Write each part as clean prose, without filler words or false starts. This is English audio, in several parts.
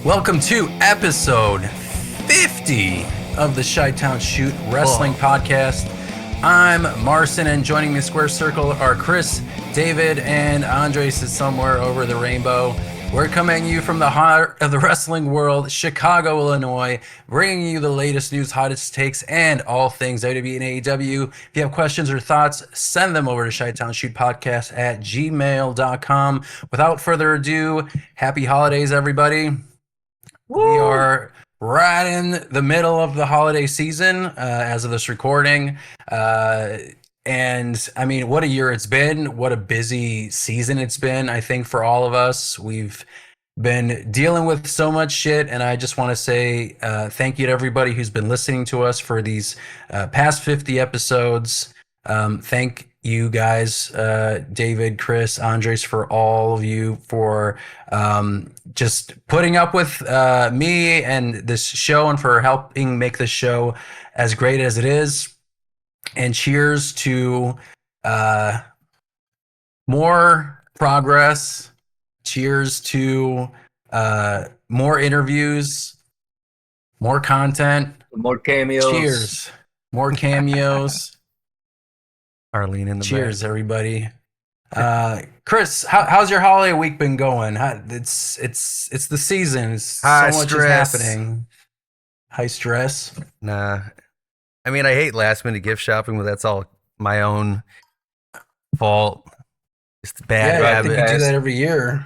Welcome to episode 50 of the Chi-Town Shoot Wrestling Podcast. I'm Marcin, and joining me in Square Circle are Chris, David, and Andres is somewhere over the rainbow. We're coming to you from the heart of the wrestling world, Chicago, Illinois, bringing you the latest news, hottest takes, and all things WWE and AEW. If you have questions or thoughts, send them over to chi-townshootpodcast@gmail.com. Without further ado, happy holidays, everybody. Woo! We are right in the middle of the holiday season as of this recording. And I mean, what a year it's been. What a busy season it's been, I think, for all of us. We've been dealing with so much shit. And I just want to say thank you to everybody who's been listening to us for these past 50 episodes. Thank you guys, David, Chris, Andres, for all of you for just putting up with me and this show and for helping make this show as great as it is. And cheers to more progress. Cheers to more interviews, more content, more cameos. Cheers, more cameos. Arlene in the cheers, back. Everybody. Chris, how's your holiday week been going? It's the season. So much is happening. High stress. Nah. I mean, I hate last minute gift shopping, but that's all my own fault. It's bad habit. I think you do that every year.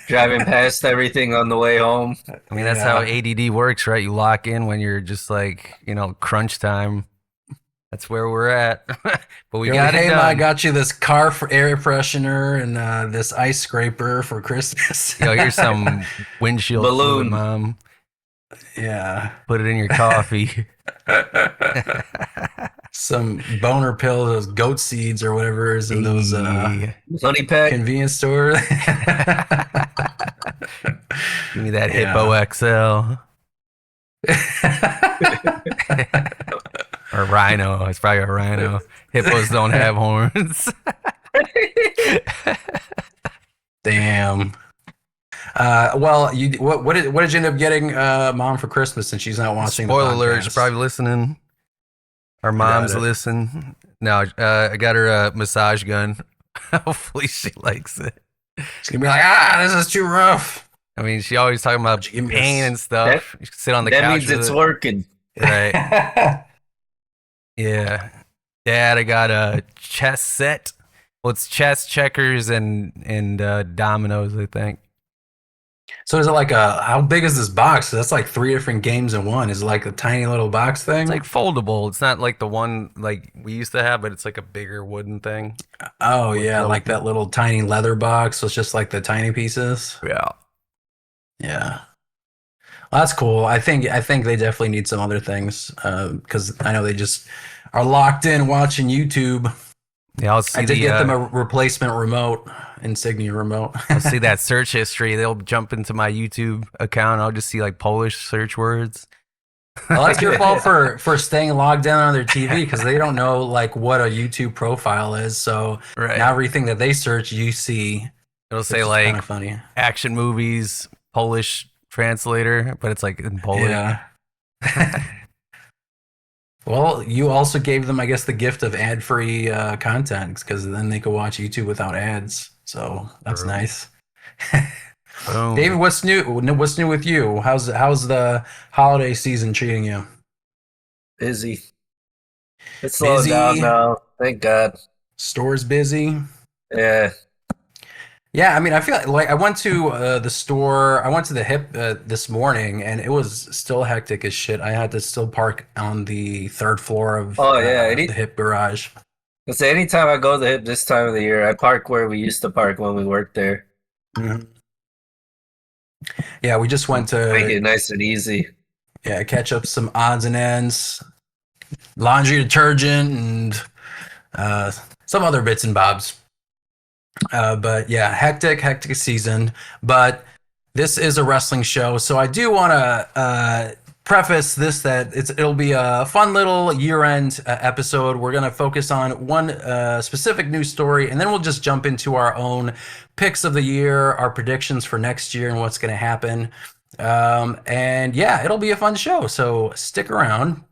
Driving past everything on the way home. I mean, that's how ADD works, right? You lock in when you're just like, crunch time. That's where we're at. But we got it done. I got you this car for air freshener and this ice scraper for Christmas. Here's some windshield balloon, Mom. Yeah. Put it in your coffee. Some boner pill, those goat seeds or whatever is in those honey pack convenience store. Give me that Hippo XL. Or Rhino. It's probably a Rhino. Hippos don't have horns. Damn. Well, what did you end up getting Mom for Christmas since she's not watching? Spoiler alert, she's probably listening. Our moms listen. No, I got her a massage gun. Hopefully she likes it. She's gonna be like, this is too rough. I mean, she always talking about pain and stuff. You sit on the couch. That means it's working. Right. Yeah. Dad, I got a chess set. Well, it's chess, checkers, and dominoes, I think. So is it like how big is this box? That's like 3 different games in one. Is it like a tiny little box thing? It's like foldable. It's not like the one like we used to have, but it's like a bigger wooden thing. Oh yeah, like that little tiny leather box. So it's just like the tiny pieces. Yeah. Yeah. Well, that's cool. I think they definitely need some other things because I know they just are locked in watching YouTube. Yeah, I did get them a replacement remote, Insignia remote. I'll see that search history. They'll jump into my YouTube account. I'll just see like Polish search words. Well, that's your fault for staying logged in on their TV because they don't know like what a YouTube profile is. So now everything that they search, you see. It'll say like funny action movies, Polish translator, but it's like in Polish. Yeah. Well, you also gave them, I guess, the gift of ad-free content because then they could watch YouTube without ads. So that's nice. David, what's new? What's new with you? How's the holiday season treating you? Busy. It's slowing down now. Thank God. Store's busy. Yeah. Yeah, I mean, I feel like I went to the store. I went to the Hip this morning, and it was still hectic as shit. I had to still park on the 3rd floor of the Hip garage. So anytime I go to the Hip this time of the year, I park where we used to park when we worked there. Mm-hmm. Yeah, we just went to make it nice and easy. Yeah, catch up some odds and ends, laundry detergent, and some other bits and bobs. But yeah, hectic season. But this is a wrestling show, so I do want to preface this that it'll be a fun little year-end episode. We're going to focus on one specific news story, and then we'll just jump into our own picks of the year, our predictions for next year, and what's going to happen. And yeah, it'll be a fun show. So stick around.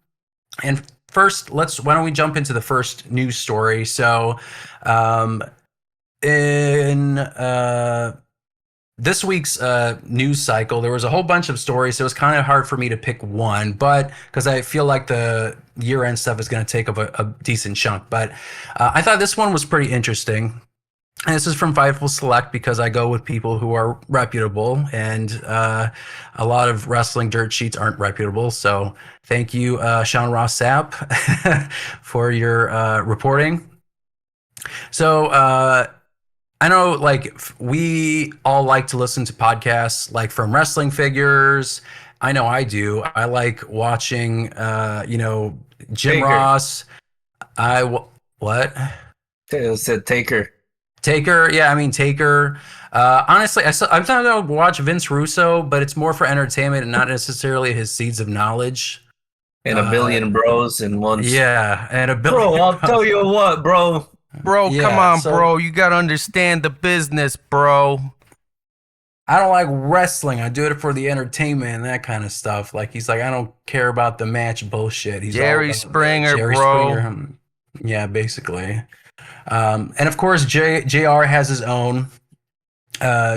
And first, why don't we jump into the first news story? So, in this week's news cycle, there was a whole bunch of stories. So it was kind of hard for me to pick one, but because I feel like the year-end stuff is going to take up a decent chunk. But I thought this one was pretty interesting. And this is from Fightful Select because I go with people who are reputable, and a lot of wrestling dirt sheets aren't reputable. So thank you, Sean Ross Sapp, for your reporting. So I know, like, we all like to listen to podcasts, like from wrestling figures. I know I do. I like watching, Jim Taker. Ross. What? It said Taker. Taker, yeah, I mean Taker. Honestly, I'm not gonna watch Vince Russo, but it's more for entertainment and not necessarily his seeds of knowledge. And a billion bros in one. Yeah, and a billion. Bro, I'll tell you what, bro. Bro, Yeah, come on, so- bro. You gotta understand the business, bro. I don't like wrestling. I do it for the entertainment and that kind of stuff. Like he's like, I don't care about the match bullshit. He's Jerry all about Springer, Jerry bro. Springer. Yeah, basically. And of course, JR has his own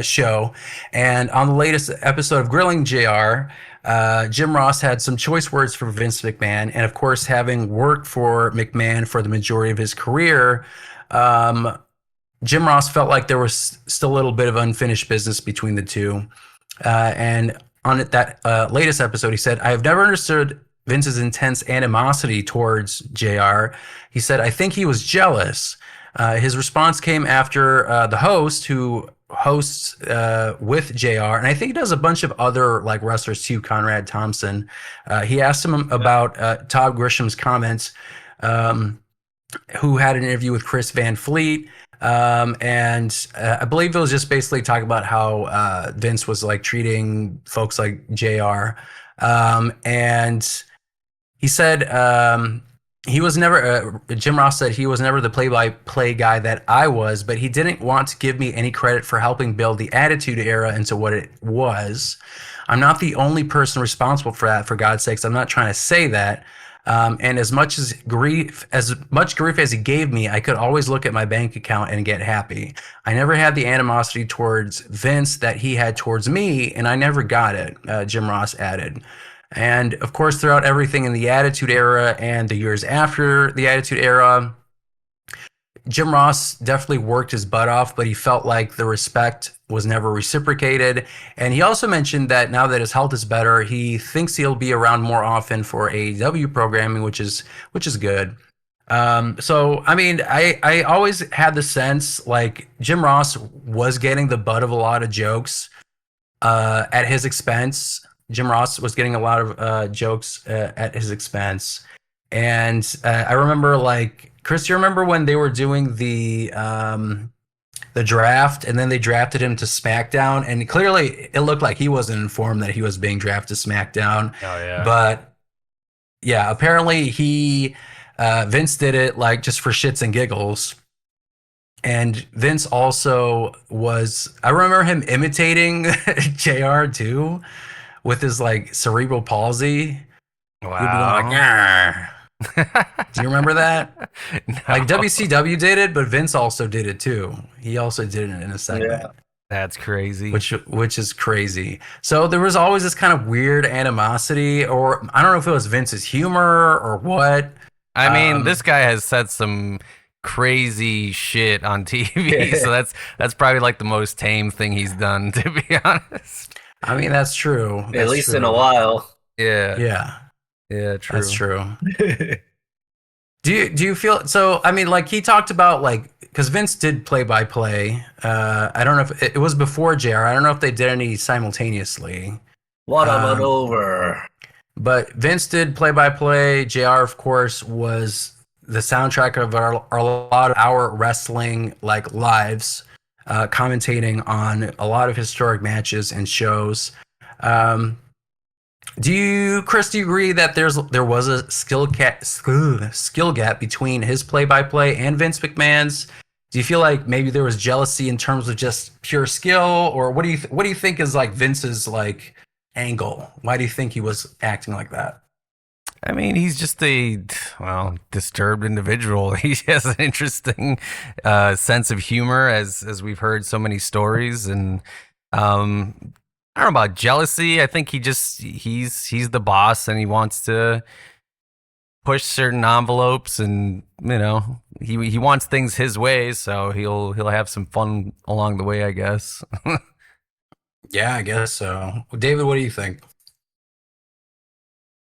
show. And on the latest episode of Grilling JR, Jim Ross had some choice words for Vince McMahon. And of course, having worked for McMahon for the majority of his career, Jim Ross felt like there was still a little bit of unfinished business between the two. And on that latest episode, he said, I have never understood Vince's intense animosity towards JR. He said, I think he was jealous. His response came after the host, who hosts with JR, and I think he does a bunch of other like wrestlers too, Conrad Thompson. He asked him about Todd Grisham's comments, who had an interview with Chris Van Fleet. And I believe it was just basically talking about how Vince was like treating folks like JR. And he said he was never, Jim Ross said he was never the play-by-play guy that I was, but he didn't want to give me any credit for helping build the Attitude Era into what it was. I'm not the only person responsible for that, for God's sakes. I'm not trying to say that. And as much grief as he gave me, I could always look at my bank account and get happy. I never had the animosity towards Vince that he had towards me, and I never got it, Jim Ross added. And of course, throughout everything in the Attitude Era and the years after the Attitude Era, Jim Ross definitely worked his butt off, but he felt like the respect was never reciprocated. And he also mentioned that now that his health is better, he thinks he'll be around more often for AEW programming, which is good. So, I mean, I always had the sense like Jim Ross was getting the butt of a lot of jokes at his expense. Jim Ross was getting a lot of jokes at his expense. And I remember, like, Chris, you remember when they were doing the draft, and then they drafted him to SmackDown, and clearly it looked like he wasn't informed that he was being drafted to SmackDown. Oh yeah. But yeah, apparently Vince did it like just for shits and giggles. And Vince also I remember him imitating JR too, with his like cerebral palsy. Wow. He'd be going like, "Arr." Do you remember that? No. Like WCW did it, but Vince also did it too. He also did it in a segment. Yeah. That's crazy. Which is crazy. So there was always this kind of weird animosity, or I don't know if it was Vince's humor or what. I mean, this guy has said some crazy shit on TV, so that's probably like the most tame thing he's done, to be honest. I mean, that's true. At That's least true. in a while. Yeah, Yeah, true. that's true. Do you feel so? I mean, like he talked about like because Vince did play by play. I don't know if it was before JR. I don't know if they did any simultaneously. What a maneuver. But Vince did play by play. JR, of course, was the soundtrack of a lot of our wrestling like lives, commentating on a lot of historic matches and shows. Chris, do you agree that there was a skill gap between his play-by-play and Vince McMahon's? Do you feel like maybe there was jealousy in terms of just pure skill, or what do you think is like Vince's like angle? Why do you think he was acting like that? I mean, he's just a disturbed individual. He has an interesting sense of humor, as we've heard so many stories, and I don't know about jealousy. I think he's the boss, and he wants to push certain envelopes, and he wants things his way, so he'll have some fun along the way, I guess. Yeah, I guess so. Well, David, what do you think?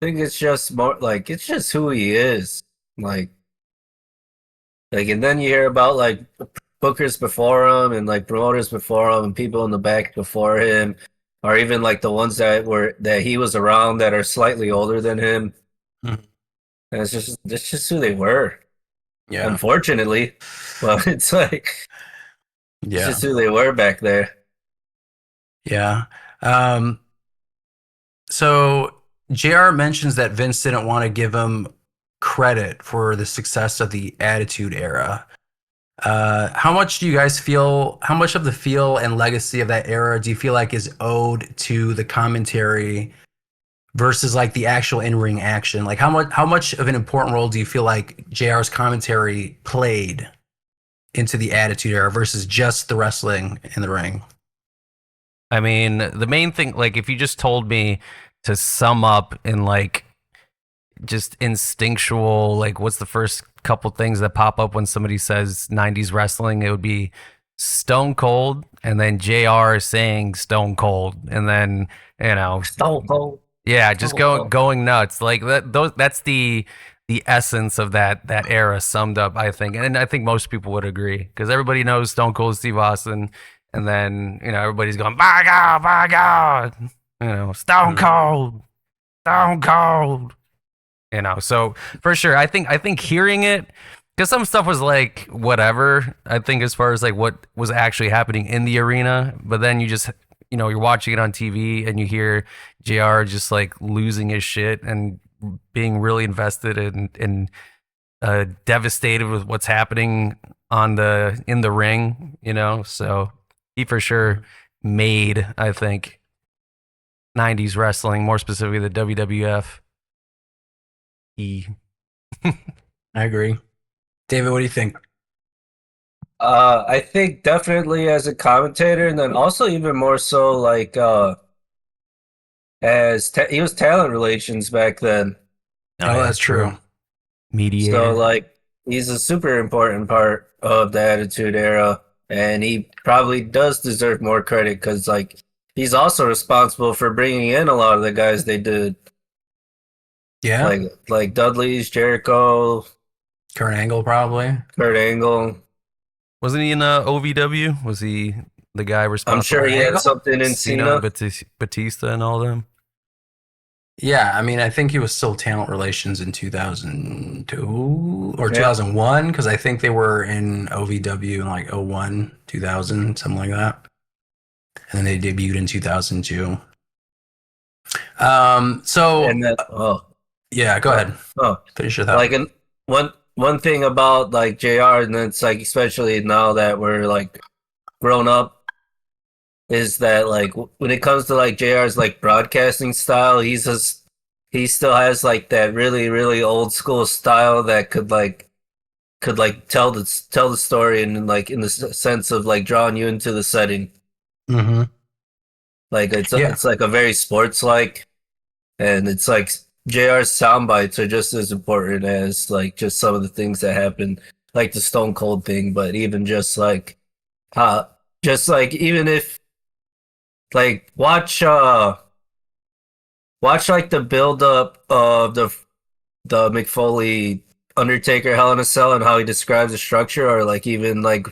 I think it's just more like it's just who he is. Like, and then you hear about like bookers before him and like promoters before him and people in the back before him, or even like the ones that he was around that are slightly older than him. Mhm. And it's just who they were. Yeah, Unfortunately, well, it's like it's yeah, just who they were back there. yeah. Um, so JR mentions that Vince didn't want to give him credit for the success of the Attitude Era. How much do you guys feel? How much of the feel and legacy of that era do you feel like is owed to the commentary versus like the actual in-ring action? Like how much of an important role do you feel like JR's commentary played into the Attitude Era versus just the wrestling in the ring? I mean, the main thing, like, if you just told me to sum up in like just instinctual, like, what's the first couple things that pop up when somebody says 90s wrestling, it would be Stone Cold, and then JR saying Stone Cold, and then Stone Cold. yeah, just Stone Cold. going nuts like that. That's the essence of that era summed up, I think, and I think most people would agree because everybody knows Stone Cold Steve Austin, and then everybody's going by God, Stone Cold, Stone Cold. So for sure, I think hearing it, because some stuff was like whatever, I think, as far as like what was actually happening in the arena, but then you just you're watching it on TV and you hear JR just like losing his shit and being really invested and devastated with what's happening in the ring, so he for sure made, I think, 90s wrestling, more specifically the WWF. I agree. David, what do you think? I think definitely as a commentator, and then also even more so like he was talent relations back then. Oh, that's true. Mediator. So like he's a super important part of the Attitude Era, and he probably does deserve more credit because like he's also responsible for bringing in a lot of the guys they did. Yeah, Like Dudley's, Jericho, Kurt Angle probably. Kurt Angle. Wasn't he in OVW? Was he the guy responsible? I'm sure he had something in Cena. Batista, and all them. Yeah, I mean, I think he was still talent relations in 2002 or 2001 because I think they were in OVW in like 01, 2000, something like that. And then they debuted in 2002. Yeah, go ahead. Finish your thought. Like one thing about like JR, and it's like especially now that we're like grown up, is that like when it comes to like JR's like broadcasting style, he still has like that really really old school style that could tell the story and like in the sense of like drawing you into the setting. Mm-hmm. Like it's like a very sports like, and it's like JR's sound bites are just as important as like just some of the things that happen, like the Stone Cold thing, but even just like even if like watch like the build up of the McFoley Undertaker Hell in a Cell and how he describes the structure, or like even like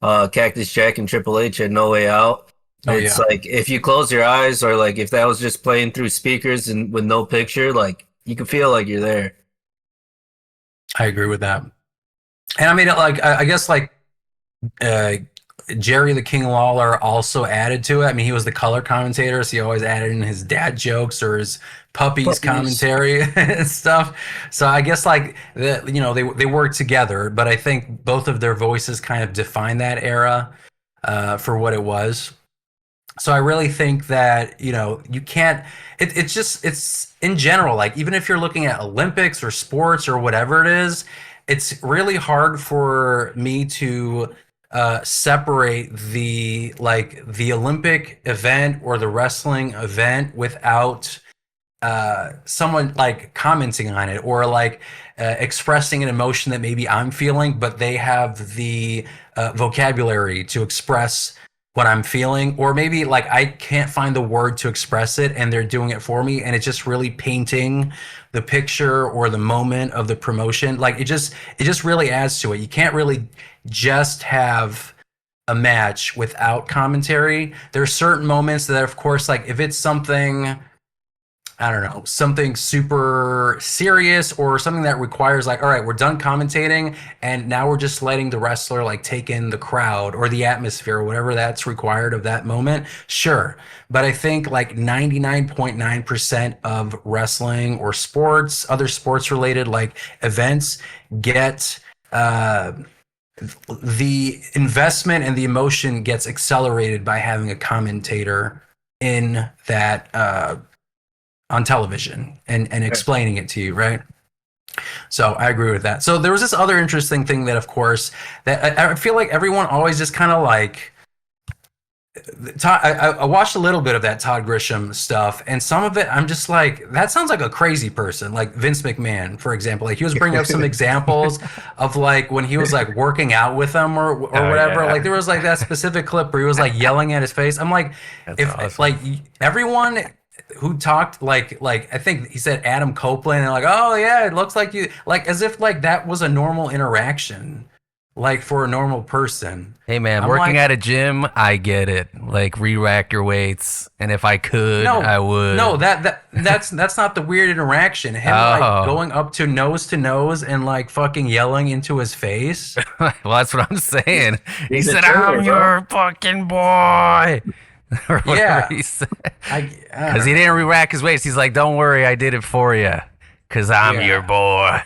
Cactus Jack and Triple H at No Way Out. It's like if you close your eyes, or like if that was just playing through speakers and with no picture, like you can feel like you're there. I agree with that. And I mean, like I guess like Jerry the King Lawler also added to it. I mean, he was the color commentator, so he always added in his dad jokes or his puppies commentary and stuff. So I guess like they work together, but I think both of their voices kind of define that era for what it was. So I really think that, you can't, it's in general, like even if you're looking at Olympics or sports or whatever it is, it's really hard for me to separate the Olympic event or the wrestling event without someone like commenting on it or like expressing an emotion that maybe I'm feeling, but they have the vocabulary to express what I'm feeling, or maybe like I can't find the word to express it and they're doing it for me, and it's just really painting the picture or the moment of the promotion. Like it just really adds to it. You can't really just have a match without commentary. There's certain moments that, of course, like if it's something, I don't know, something super serious or something that requires like, all right, we're done commentating and now we're just letting the wrestler like take in the crowd or the atmosphere or whatever that's required of that moment. Sure. But I think like 99.9% of wrestling or sports, other sports related like events get the investment and the emotion gets accelerated by having a commentator in that on television and explaining it to you, right? So I agree with that. So there was this other interesting thing that, of course, that I feel like everyone always just kind of like. I watched a little bit of that Todd Grisham stuff, and some of it I'm just like, that sounds like a crazy person, like Vince McMahon, for example. Like he was bringing up some examples of like when he was like working out with them or whatever. Yeah. Like there was like that specific clip where he was like yelling at his face. I'm like, That's if awesome. like everyone who talked like I think he said Adam Copeland and like, oh yeah, it looks like you, like as if like that was a normal interaction, like for a normal person. Hey man, I'm working like, at a gym, I get it. Like re-rack your weights, and if I could, no, I would. no, that's not the weird interaction. Him like Oh, going up to nose and like fucking yelling into his face. well, that's what I'm saying. He He's a said, turtle, "I'm bro. your fucking boy," or whatever Yeah, he said. I Because don't he didn't know. re-rack his weights. He's like, "Don't worry, I did it for you, because I'm your Yeah, boy."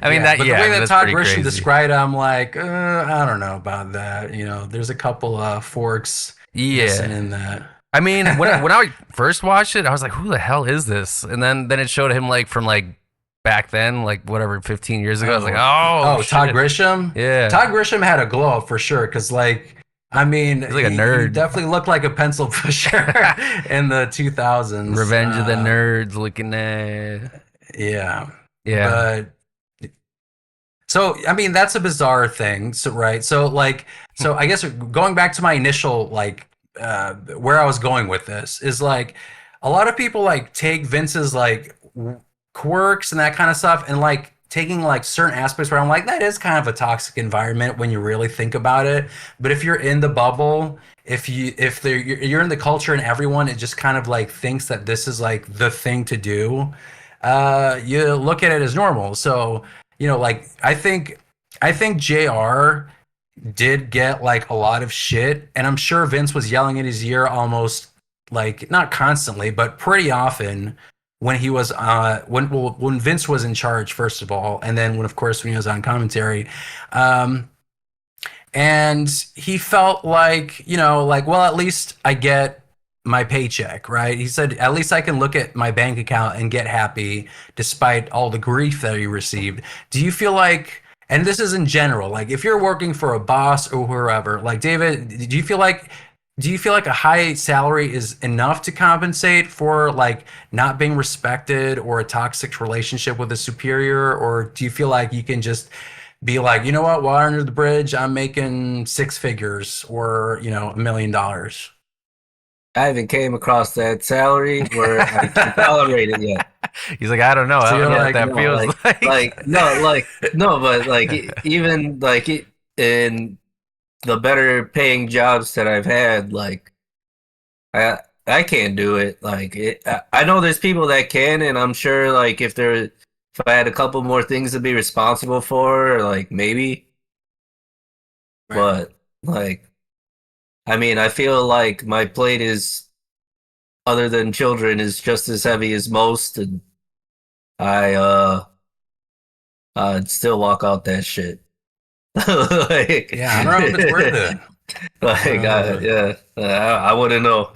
I mean yeah. that, But the yeah, way that that's Todd pretty Grisham crazy. described it, I'm like, I don't know about that. There's a couple forks missing Yeah. in that. I mean, when I first watched it, I was like, "Who the hell is this?" And then it showed him like from like back then, like whatever, 15 years ago. I was like, Oh, "Oh oh, Todd shit, Grisham. yeah." Todd Grisham had a glow up for sure, because like, I mean, He's like a he nerd. definitely looked like a pencil pusher in the 2000s. Revenge of the Nerds, looking at, Yeah, yeah. but so I mean that's a bizarre thing. So right, so like, so I guess going back to my initial like where I was going with this is like a lot of people like take Vince's like quirks and that kind of stuff and like taking like certain aspects where I'm like that is kind of a toxic environment when you really think about it. But if you're in the bubble, if you're in the culture and everyone it just kind of like thinks that this is like the thing to do, you look at it as normal. So like I think JR did get like a lot of shit, and I'm sure Vince was yelling in his ear almost like not constantly, but pretty often when he was when Vince was in charge, first of all, and then when of course when he was on commentary. Um, and he felt like, like, well, at least I get my paycheck, right? He said, at least I can look at my bank account and get happy despite all the grief that he received. Do you feel like, and this is in general, like if you're working for a boss or whoever, like David, do you feel like a high salary is enough to compensate for like not being respected or a toxic relationship with a superior? Or do you feel like you can just be like, you know what, water under the bridge, I'm making six figures or, $1 million? I haven't came across that salary where I can tolerate it yet. He's like, I don't know. So I don't you're know what like, that No, feels like. no, but like even like in the better paying jobs that I've had, like I can't do it. Like I know there's people that can, and I'm sure like if I had a couple more things to be responsible for, like maybe, right. but like I mean, I feel like my plate is other than children is just as heavy as most, and I I'd still walk out that shit. Like, Yeah, I don't know if it's worth it. Like, I wouldn't know.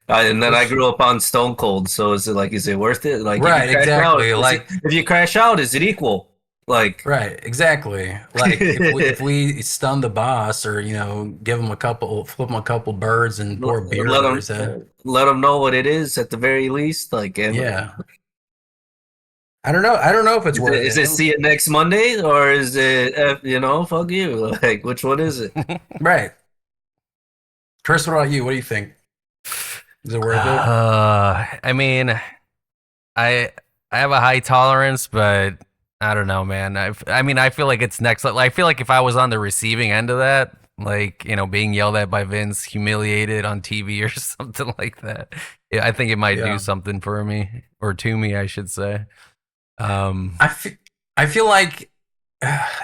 And then I grew up on Stone Cold, so is it worth it? Like, if you Right, crash out, exactly. Like, if you crash out, is it equal? Like, right, exactly. Like if we stun the boss, or flip him a couple birds and pour beer let over them his head. know what it is at the very least. Like, Yeah, I don't know. I don't know if it's worth is it it. see you next Monday or is it fuck you? Like, which one is it? Right, Chris. What about you? What do you think? Is it worth it? I mean, I I have a high tolerance, but I don't know, man. I mean, I feel like it's next level. I feel like if I was on the receiving end of that, like, being yelled at by Vince, humiliated on TV or something like that, yeah, I think it might do Yeah. something for me, or to me, I should say. Um, I feel like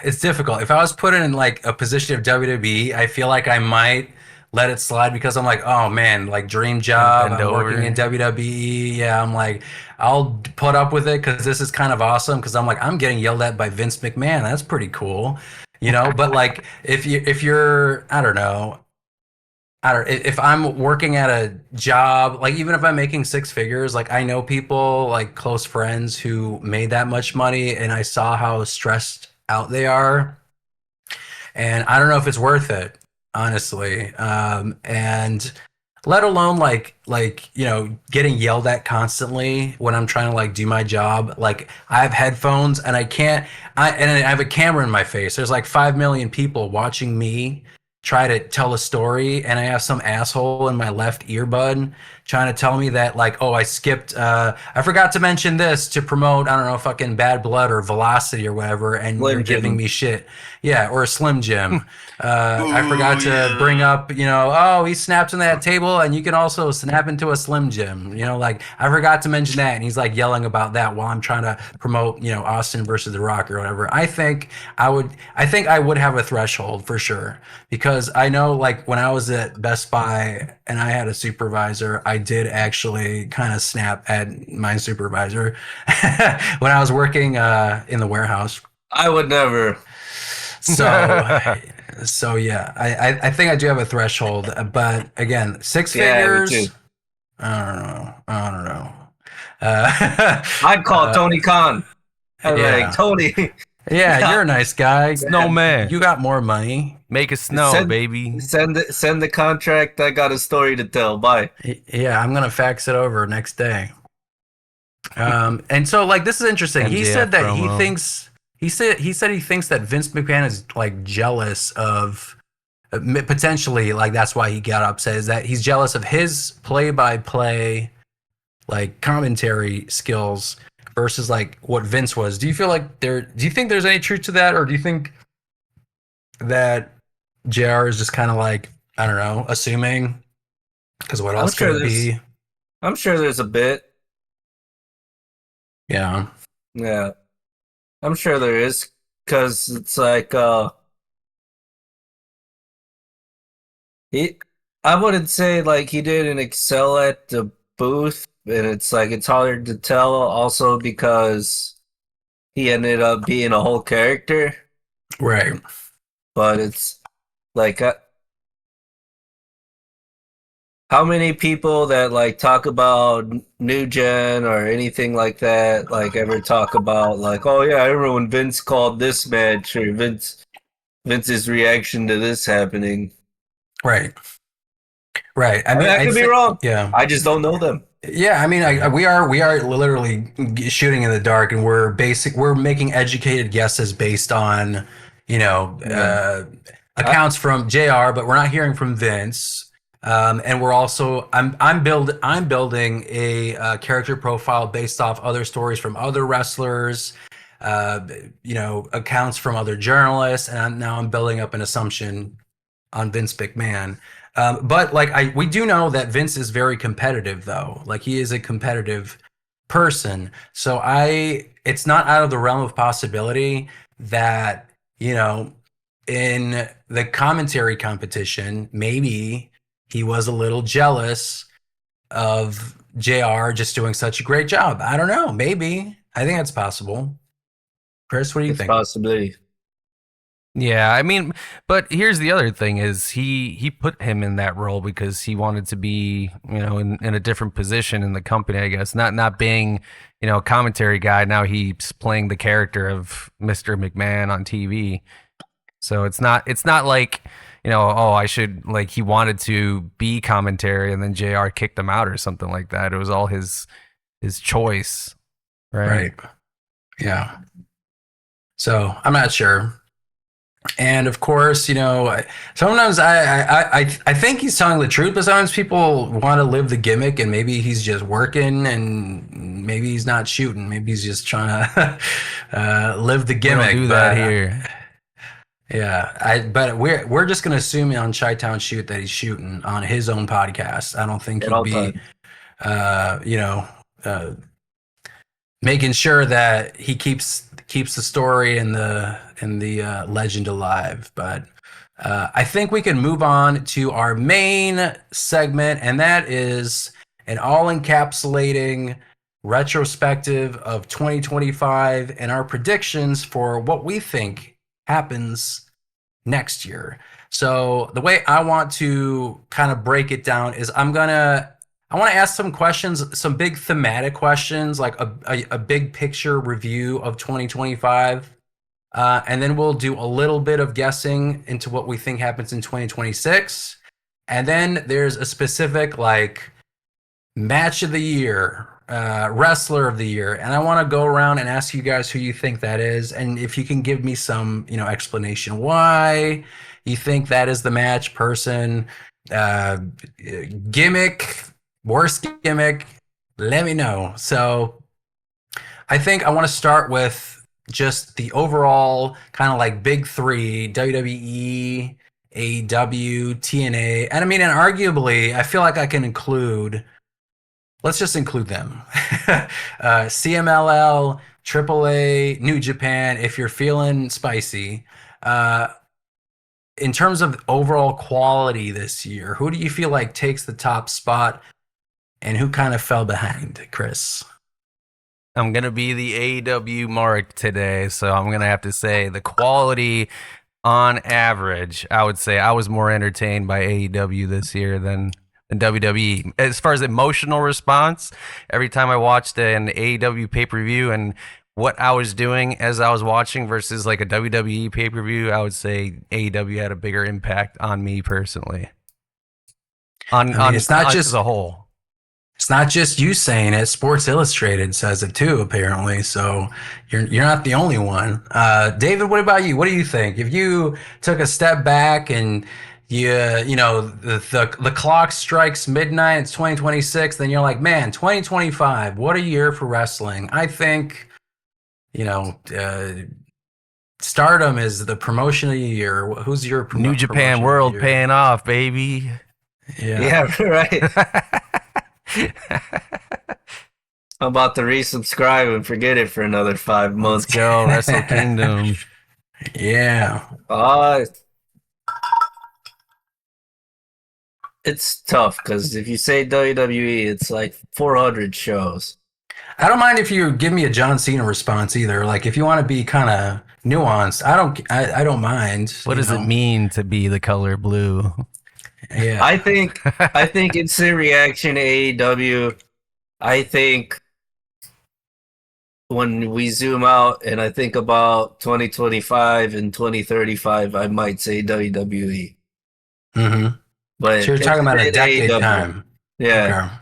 it's difficult. If I was put in like a position of WWE, I feel like I might let it slide because I'm like, oh man, like dream job. bend I'm working in over. WWE. Yeah, I'm like, I'll put up with it because this is kind of awesome. Because I'm like, I'm getting yelled at by Vince McMahon. That's pretty cool, But like, if you're, I don't know. If I'm working at a job, like even if I'm making six figures, like I know people, like close friends who made that much money, and I saw how stressed out they are, and I don't know if it's worth it, honestly. And let alone getting yelled at constantly when I'm trying to like do my job. Like I have headphones and I can't. I have a camera in my face. There's like 5 million people watching me try to tell a story, and I have some asshole in my left earbud trying to tell me that like, oh, I forgot to mention this to promote, I don't know, fucking Bad Blood or Velocity or whatever, and you're Slim giving Jim. me shit. Yeah, or a Slim Jim. I forgot to bring up, oh, he snapped on that table, and you can also snap into a Slim Jim. Like I forgot to mention that, and he's like yelling about that while I'm trying to promote, Austin versus The Rock or whatever. I think I would have a threshold for sure, because I know like when I was at Best Buy and I had a supervisor, I did actually kind of snap at my supervisor when I was working in the warehouse. I would never. So, so yeah, I think I do have a threshold, but again, six Yeah, me too. figures. I don't know. Uh, I'd call Tony Khan. I'm like, yeah, Tony, yeah, you're a nice guy. Snowman, You got more money. make it snow, send baby. send the contract. I got a story to tell. Bye. Yeah, I'm gonna fax it over next day. And so like this is interesting. He MJF said that promo. he thinks that Vince McMahon is like jealous of potentially, like that's why he got upset, is that he's jealous of his play-by-play like commentary skills versus like what Vince was. Do you feel like do you think there's any truth to that, or do you think that JR is just kind of like, I don't know, assuming, because what I'm else could sure it there's be? I'm sure there's a bit. Yeah. Yeah, I'm sure there is because it's like he. I wouldn't say like he didn't excel at the booth, and it's like it's hard to tell also because he ended up being a whole character. Right. But it's like how many people that like talk about new gen or anything like that like ever talk about like, oh yeah, I remember when Vince called this match or Vince's reaction to this happening. Right. Right. I I mean, mean, I I could be think, wrong. yeah. I just don't know them. Yeah, I mean, we are literally shooting in the dark, and we're making educated guesses based on, Yeah. I, accounts from JR, but we're not hearing from Vince. And we're also I'm building a character profile based off other stories from other wrestlers, uh, accounts from other journalists, and now I'm building up an assumption on Vince McMahon. But like we do know that Vince is very competitive, though. Like he is a competitive person. So it's not out of the realm of possibility that, in the commentary competition, maybe he was a little jealous of JR just doing such a great job. I don't know. Maybe. I think that's possible. Chris, what do you it's think? possibility. Yeah, I mean, but here's the other thing is he put him in that role because he wanted to be, in a different position in the company, I guess. Not being, a commentary guy. Now he's playing the character of Mr. McMahon on TV. So it's not like, oh, I should, like, he wanted to be commentary and then JR kicked him out or something like that. It was all his choice, right? Right. Yeah. So I'm not sure. And of course, sometimes I think he's telling the truth, but sometimes people want to live the gimmick, and maybe he's just working, and maybe he's not shooting. Maybe he's just trying to live the gimmick. We don't do that here. Yeah, but we're just gonna assume on Chi-Town Shoot that he's shooting on his own podcast. I don't think he'd be, making sure that he keeps the story and the legend alive. But I think we can move on to our main segment, and that is an all-encapsulating retrospective of 2025 and our predictions for what we think happens next year. So the way I want to kind of break it down is I want to ask some questions, some big thematic questions, like a big picture review of 2025. And then we'll do a little bit of guessing into what we think happens in 2026. And then there's a specific, like, match of the year, wrestler of the year. And I want to go around and ask you guys who you think that is. And if you can give me some, explanation why you think that is the match, person, gimmick, worst gimmick, let me know. So I think I want to start with just the overall kind of like big three: WWE, AEW, TNA. And I mean, and arguably, I feel like I can include, let's just include them. CMLL, AAA, New Japan, if you're feeling spicy. In terms of overall quality this year, who do you feel like takes the top spot and who kind of fell behind, Chris? I'm going to be the AEW mark today, so I'm going to have to say the quality on average, I would say I was more entertained by AEW this year than WWE. As far as emotional response, every time I watched an AEW pay-per-view and what I was doing as I was watching versus like a WWE pay-per-view, I would say AEW had a bigger impact on me personally. It's not just as a whole. It's not just you saying it. Sports Illustrated says it too, apparently. So you're not the only one. David, what about you? What do you think? If you took a step back and the clock strikes midnight, it's 2026, then you're like, man, 2025, what a year for wrestling. I think, Stardom is the promotion of the year. Who's your New Japan World paying off, baby? Yeah, right. I'm about to resubscribe and forget it for another 5 months. Let's go, Wrestle Kingdom. Yeah. It's tough because if you say WWE, it's like 400 shows. I don't mind if you give me a John Cena response either. Like, if you want to be kind of nuanced, I don't mind. What does it mean to be the color blue? Yeah. I think instant reaction to AEW. I think when we zoom out and I think about 2025 and 2035, I might say WWE. Mm-hmm. But so you're talking about a decade time. Yeah. Okay.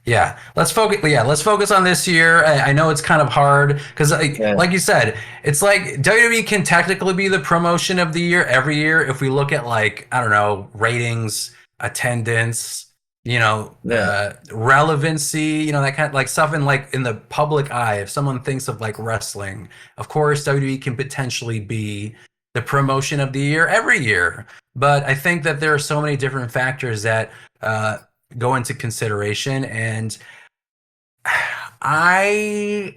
Yeah, let's focus. Yeah, let's focus on this year. I know it's kind of hard because, like you said, it's like WWE can technically be the promotion of the year every year if we look at, like, I don't know, ratings, attendance, relevancy, that kind of like stuff in the public eye. If someone thinks of like wrestling, of course, WWE can potentially be the promotion of the year every year. But I think that there are so many different factors that go into consideration, and I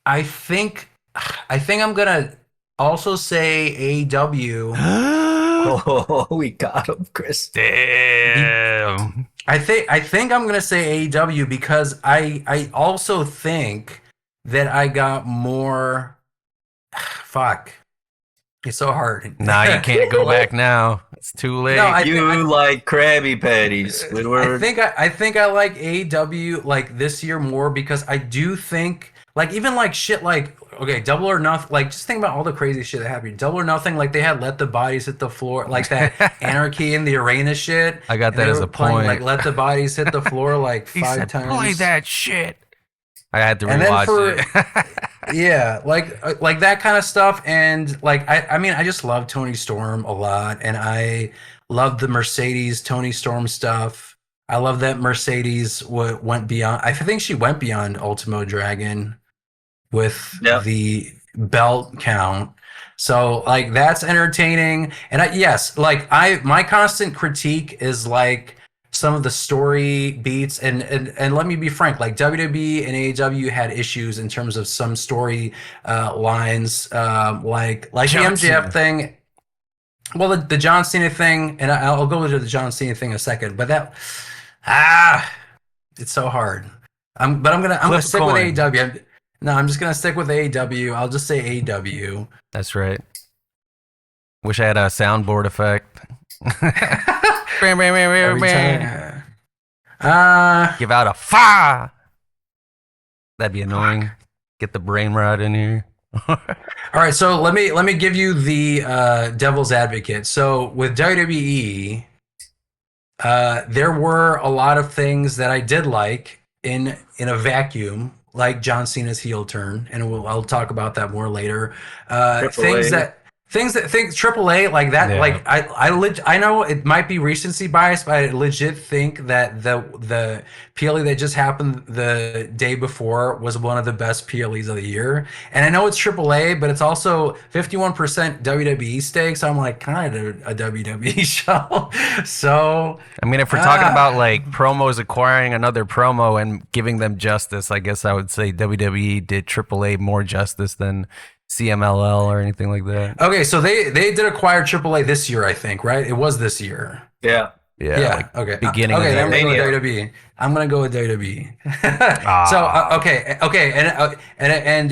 think I'm gonna also say AEW. Oh, we got him, Chris. Damn. I think I'm gonna say AEW because I also think that I got more. Fuck. It's so hard. Nah, you can't go back now. It's too late. No, You like Krabby Patties, Squidward. I think I like AEW like this year more because I do think like even like shit like okay, Double or Nothing, like just think about all the crazy shit that happened. Double or Nothing, like they had Let the Bodies Hit the Floor, like that Anarchy in the Arena shit. I got And that they as were a playing, point. like Let the Bodies Hit the Floor like He five said, times. play that shit. I had to And then rewatch it. Yeah, like that kind of stuff, and like I mean I just love Tony Storm a lot, and I love the Mercedes Tony Storm stuff. I love that Mercedes went beyond. I think she went beyond Ultimo Dragon with Yep. the belt count. So like that's entertaining, and yes, like my constant critique is like some of the story beats and let me be frank, like WWE and AEW had issues in terms of some story lines, like the MJF thing. Well, the John Cena thing, and I'll go to the John Cena thing in a second, but that it's so hard. I'm gonna stick with AEW. No, I'm just gonna stick with AEW. I'll just say AEW. That's right. Wish I had a soundboard effect. Every time. Give out a fa. That'd be annoying. Get the brain rot in here. All right, so let me give you the devil's advocate. So with WWE, there were a lot of things that I did like in a vacuum, like John Cena's heel turn, and I'll talk about that more later. Things that AAA like that, Yeah. like I know it might be recency bias, but I legit think that the PLE that just happened the day before was one of the best PLEs of the year. And I know it's AAA, but it's also 51% WWE stake, so I'm like kind of a WWE show. So I mean, if we're talking about like promos acquiring another promo and giving them justice, I guess I would say WWE did AAA more justice than CMLL or anything like that. Okay, so they did acquire AAA this year, I think, right? It was this year. Yeah. Yeah. Like Okay. beginning Okay. of Then I'm gonna go Mania. with WWE. I'm gonna go with WWE. So okay, and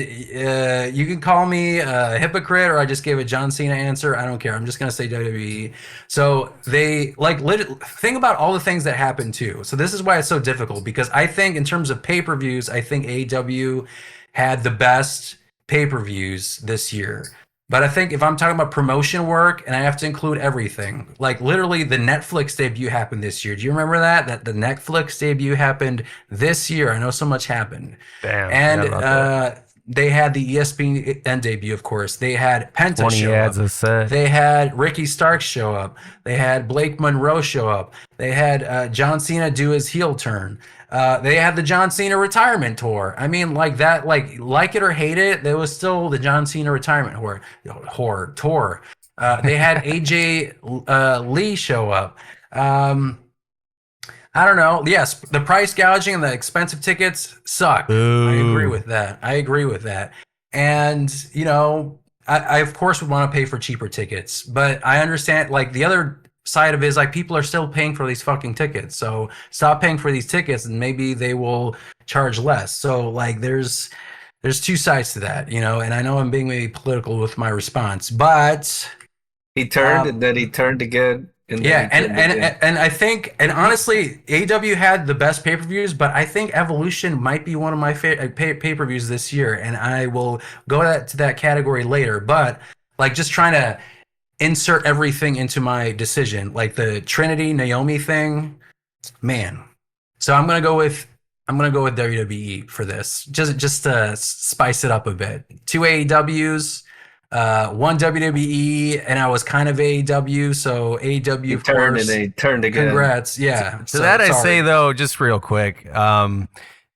you can call me a hypocrite, or I just gave a John Cena answer. I don't care. I'm just gonna say WWE. So they like think about all the things that happened too. So this is why it's so difficult, because I think in terms of pay-per-views, I think AEW had the best pay-per-views this year. But I think if I'm talking about promotion work, and I have to include everything, like literally the Netflix debut happened this year. Do you remember that? That the Netflix debut happened this year. I know so much happened. Damn. And they had the ESPN debut, of course. They had Penta 20 show ads up. a set. They had Ricky Starks show up. They had Blake Monroe show up. They had John Cena do his heel turn. They had the John Cena retirement tour. I mean, like that, like it or hate it, there was still the John Cena retirement tour. They had AJ Lee show up. I don't know. Yes, the price gouging and the expensive tickets suck. Boo. I agree with that. And, you know, I of course would want to pay for cheaper tickets, but I understand like the other side of it is like people are still paying for these fucking tickets. So stop paying for these tickets and maybe they will charge less. So like there's two sides to that, you know, and I know I'm being maybe political with my response, but He turned and then he turned again. And yeah, then he turned again. and I think, and honestly, AEW had the best pay-per-views, but I think Evolution might be one of my pay-per-views this year, and I will go to that category later. But like, just trying to insert everything into my decision, like the Trinity Naomi thing, man. So I'm gonna go with WWE for this, just to spice it up a bit. 2 AEWs. One WWE, and I was kind of AEW, so AEW He of turned course. and he turned again. Congrats, yeah. To that I say though, just real quick,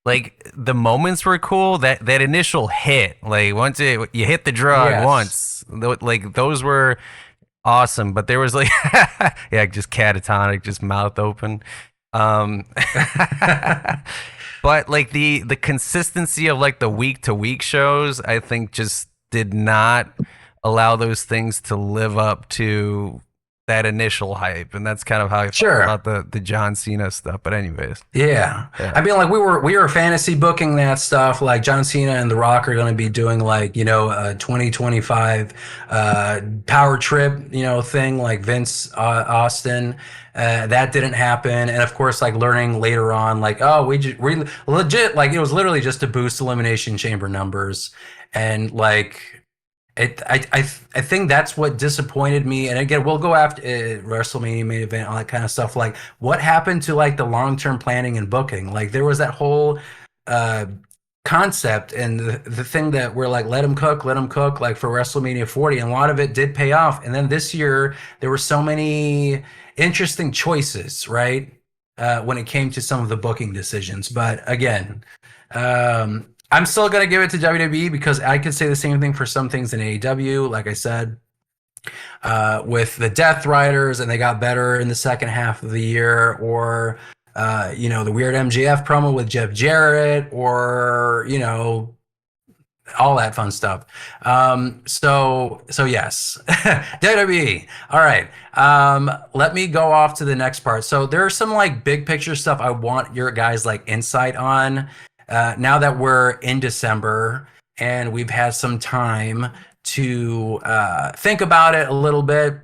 like the moments were cool. That initial hit, like once you hit the drug once, like those were awesome. But there was like, yeah, just catatonic, just mouth open. But like the consistency of like the week to week shows, I think just did not allow those things to live up to that initial hype, and that's kind of how I felt about the John Cena stuff. But anyways, yeah. I mean, like we were fantasy booking that stuff. Like John Cena and The Rock are going to be doing like, you know, a 2025 power trip, you know, thing like Vince Austin. That didn't happen, and of course, like learning later on, like, oh, we legit, like it was literally just to boost Elimination Chamber numbers, and like. I think that's what disappointed me. And again, we'll go after WrestleMania main event, all that kind of stuff. Like, what happened to like the long-term planning and booking? Like, there was that whole concept and the thing that we're like, let them cook, like for WrestleMania 40, and a lot of it did pay off. And then this year, there were so many interesting choices, right? When it came to some of the booking decisions. But again, I'm still going to give it to WWE because I could say the same thing for some things in AEW. Like I said, with the Death Riders, and they got better in the second half of the year, or, you know, the weird MJF promo with Jeff Jarrett, or, you know, all that fun stuff. So yes, WWE. All right. Let me go off to the next part. So there's some like big picture stuff I want your guys' like insight on. Now that we're in December and we've had some time to think about it a little bit,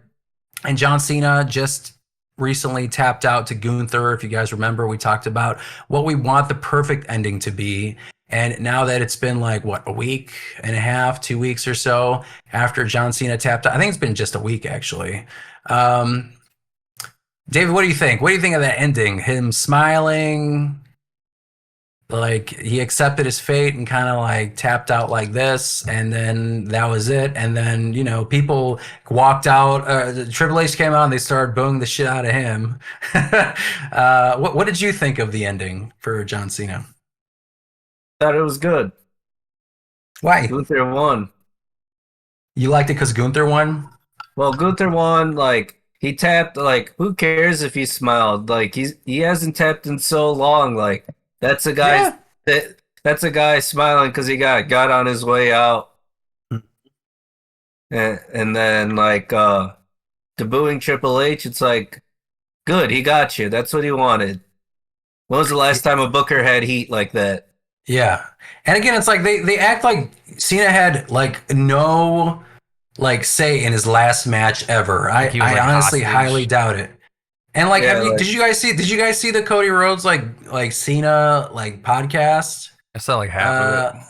and John Cena just recently tapped out to Gunther. If you guys remember, we talked about what we want the perfect ending to be. And now that it's been like, what, a week and a half, 2 weeks or so after John Cena tapped out, I think it's been just a week actually. David, what do you think? What do you think of that ending? Him smiling, like he accepted his fate and kind of like tapped out like this, and then that was it. And then, you know, people walked out. Triple H came out and they started booing the shit out of him. What did you think of the ending for John Cena? Thought it was good. Why? Gunther won. You liked it because Gunther won? Well, Gunther won. Like he tapped. Like who cares if he smiled? Like he hasn't tapped in so long. Like. That's a guy. Yeah. That's a guy smiling because he got on his way out, and then like booing Triple H. It's like, good, he got you. That's what he wanted. When was the last time a booker had heat like that? Yeah, and again, it's like they act like Cena had like no like say in his last match ever. I honestly highly doubt it. And like, Yeah, did you guys see the Cody Rhodes like Cena like podcast? I saw like half of it.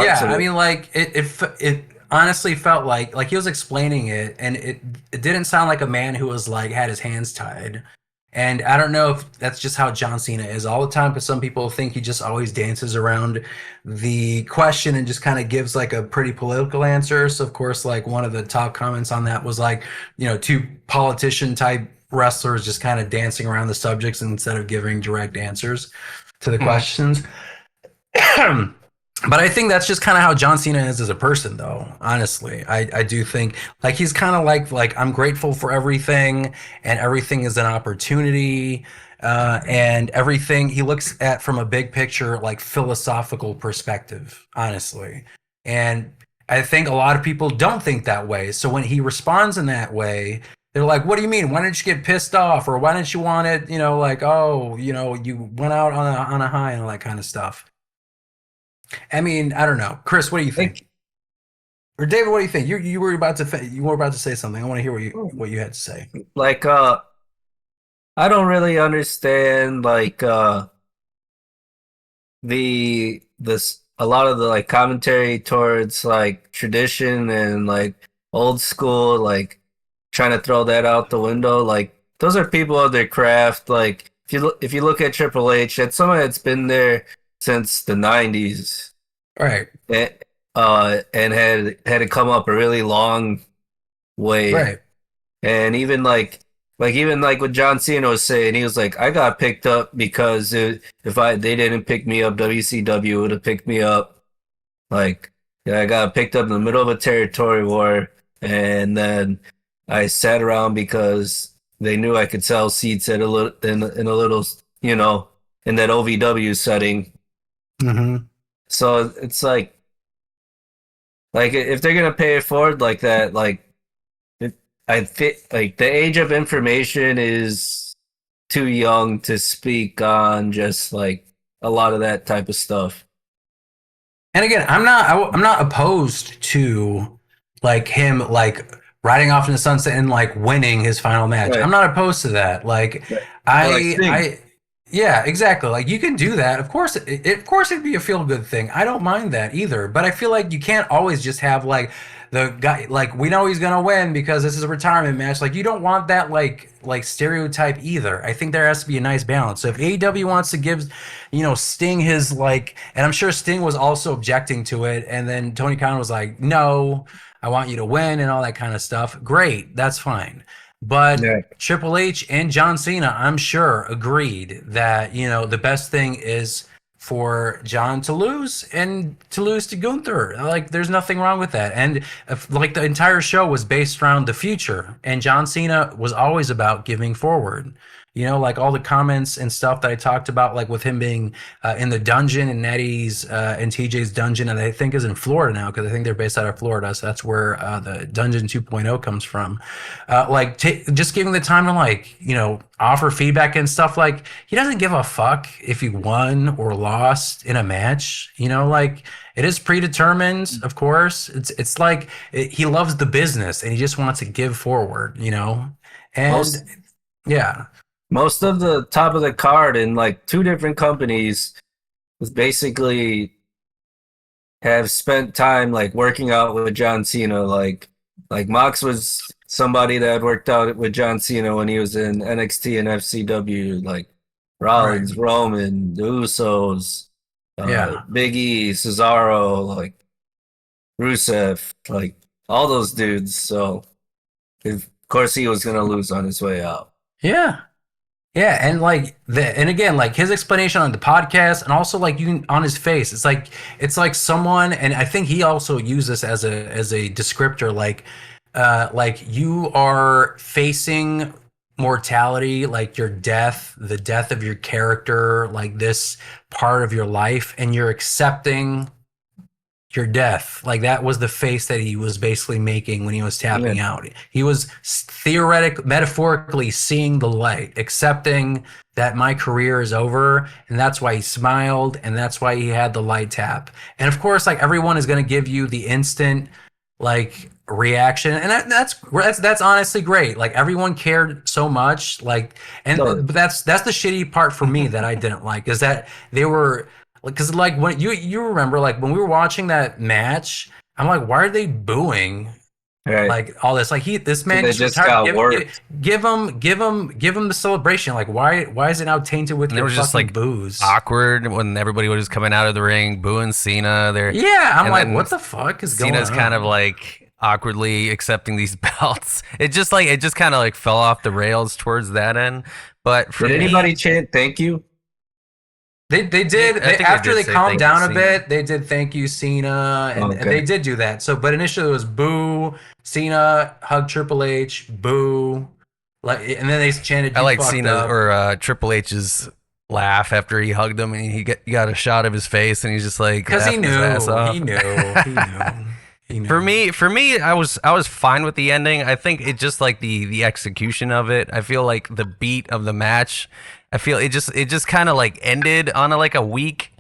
Yeah, I mean, like it honestly felt like he was explaining it, and it didn't sound like a man who was like had his hands tied. And I don't know if that's just how John Cena is all the time, but some people think he just always dances around the question and just kind of gives like a pretty political answer. So of course, like one of the top comments on that was like, you know, two politician type wrestlers just kind of dancing around the subjects instead of giving direct answers to the questions. But I think that's just kind of how John Cena is as a person, though. Honestly, I do think like he's kind of like I'm grateful for everything, and everything is an opportunity, and everything he looks at from a big picture, like philosophical perspective, honestly. And I think a lot of people don't think that way. So when he responds in that way, they're like, what do you mean? Why didn't you get pissed off? Or why didn't you want it, you know, like, oh, you know, you went out on a high and all that kind of stuff. I mean, I don't know. Chris, what do you think? Or David, what do you think? You were about to say something. I want to hear what you had to say. Like, I don't really understand like a lot of the like commentary towards like tradition and like old school, like trying to throw that out the window. Like those are people of their craft. Like if you look at Triple H, that's someone that's been there since the 90s, right? And had to come up a really long way, right? And even like what John Cena was saying, he was like, I got picked up because they didn't pick me up, WCW would have picked me up. Like, yeah, I got picked up in the middle of a territory war, and then I sat around because they knew I could sell seats at a little, you know, in that OVW setting. Mm-hmm. So it's like if they're gonna pay it forward like that, like I think like the age of information is too young to speak on just like a lot of that type of stuff. And again, I'm not opposed to like him like riding off in the sunset and like winning his final match. Right. I'm not opposed to that. Like Right. Like Sting. yeah, exactly. Like you can do that. Of course it'd be a feel good thing. I don't mind that either. But I feel like you can't always just have like the guy like we know he's gonna win because this is a retirement match. Like you don't want that like stereotype either. I think there has to be a nice balance. So if AEW wants to give Sting his like, and I'm sure Sting was also objecting to it, and then Tony Khan was like, no, I want you to win and all that kind of stuff. Great, that's fine. But Yeah. Triple H and John Cena, I'm sure, agreed that, the best thing is for John to lose and to lose to Gunther. Like, there's nothing wrong with that. And like the entire show was based around the future, and John Cena was always about giving forward. Like all the comments and stuff that I talked about, like with him being in the dungeon and Nettie's and TJ's dungeon, and I think is in Florida now because I think they're based out of Florida, so that's where the Dungeon 2.0 comes from. Just giving the time to offer feedback and stuff. Like he doesn't give a fuck if you won or lost in a match. Like it is predetermined, of course. It's like he loves the business and he just wants to give forward. And yeah. Most of the top of the card in like two different companies was basically have spent time like working out with John Cena. Like Mox was somebody that worked out with John Cena when he was in NXT and FCW. Like Rollins, Right. Roman, the Usos, Yeah. Big E, Cesaro, like Rusev, like all those dudes. So of course he was gonna lose on his way out. Yeah. Yeah, and and again, like his explanation on the podcast, and also like on his face, it's like someone, and I think he also used this as a descriptor, like you are facing mortality, like your death, the death of your character, like this part of your life, and you're accepting your death. Like that was the face that he was basically making when he was tapping out. He was metaphorically seeing the light, accepting that my career is over, and that's why he smiled, and that's why he had the light tap. And of course, like everyone is going to give you the instant like reaction, and that's honestly great. Like everyone cared so much, like, and but that's the shitty part for me that I didn't like is that they were. Because like when you remember like when we were watching that match, I'm like, why are they booing? Right. Like all this, like this man just retired. Give him the celebration. Like why is it now tainted with there was just like booze? awkward when everybody was just coming out of the ring booing Cena. I'm like, what the fuck is going on? Cena's kind of like awkwardly accepting these belts. It just kind of like fell off the rails towards that end. But for did anybody chant thank you? They did. After they calmed down a bit, they did thank you, Cena, and they did do that. So, but initially it was boo, Cena, hug Triple H, boo, and then they chanted. I like Cena or Triple H's laugh after he hugged him, and he got a shot of his face, and he's just like because he knew. For me, I was fine with the ending. I think it just like the execution of it. I feel like the beat of the match. I feel it just kind of like ended on a weak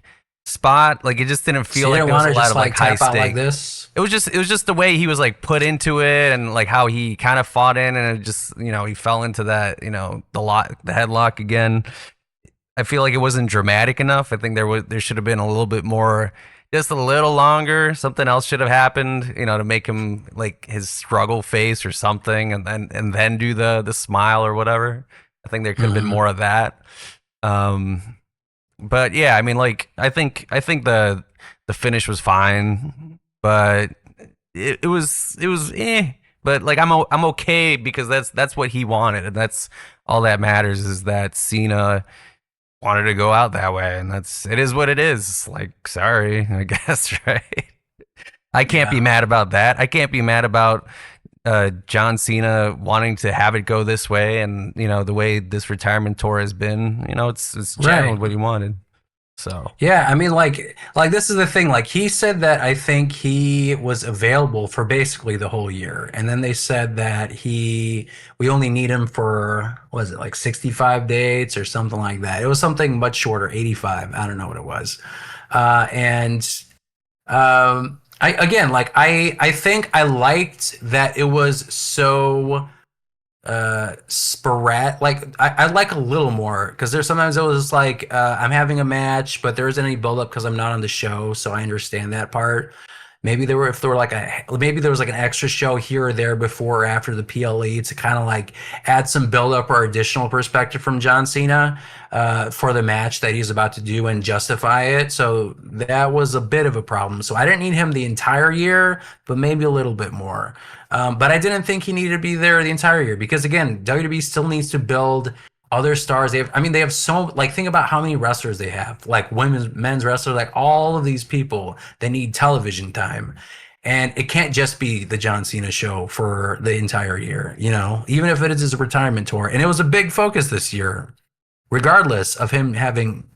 spot. Like it just didn't feel like there was a lot of like high stakes. Like this. It was just the way he was like put into it and like how he kind of fought in and it just he fell into that the headlock again. I feel like it wasn't dramatic enough. I think there should have been a little bit more, just a little longer. Something else should have happened, to make him like his struggle face or something, and then do the smile or whatever. I think there could have been more of that. But yeah, I mean, like I think the finish was fine, but it was But like I'm okay because that's what he wanted, and that's all that matters is that Cena wanted to go out that way, and it is what it is. Like, sorry, I guess, right? I can't be mad about that. I can't be mad about John Cena wanting to have it go this way, and the way this retirement tour has been. It's channeled what he wanted. So Yeah, I mean, like this is the thing. Like he said that I think he was available for basically the whole year, and then they said that we only need him for what was it like 65 dates or something like that. It was something much shorter, 85. I don't know what it was, and I again like I think I liked that it was so sporadic. Like I like a little more because there's sometimes it was like I'm having a match but there isn't any build up because I'm not on the show, so I understand that part. Maybe there were if there were like a maybe there was like an extra show here or there before or after the PLE to kind of like add some build up or additional perspective from John Cena for the match that he's about to do and justify it. So that was a bit of a problem. So I didn't need him the entire year, but maybe a little bit more. But I didn't think he needed to be there the entire year because again, WWE still needs to build other stars. They have, I mean, they have so like think about how many wrestlers they have, like women's, men's wrestlers, like all of these people. They need television time, and it can't just be the John Cena show for the entire year. You know, even if it is his retirement tour, and it was a big focus this year, regardless of him having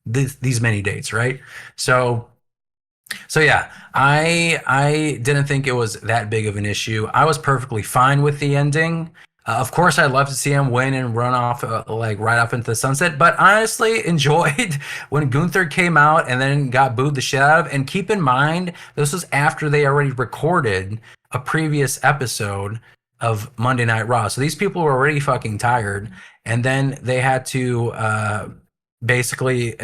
these many dates, right? So. So yeah, I didn't think it was that big of an issue. I was perfectly fine with the ending. Of course, I'd love to see him win and run off like right off into the sunset. But honestly, enjoyed when Gunther came out and then got booed the shit out of. And keep in mind, this was after they already recorded a previous episode of Monday Night Raw. So these people were already fucking tired, and then they had to basically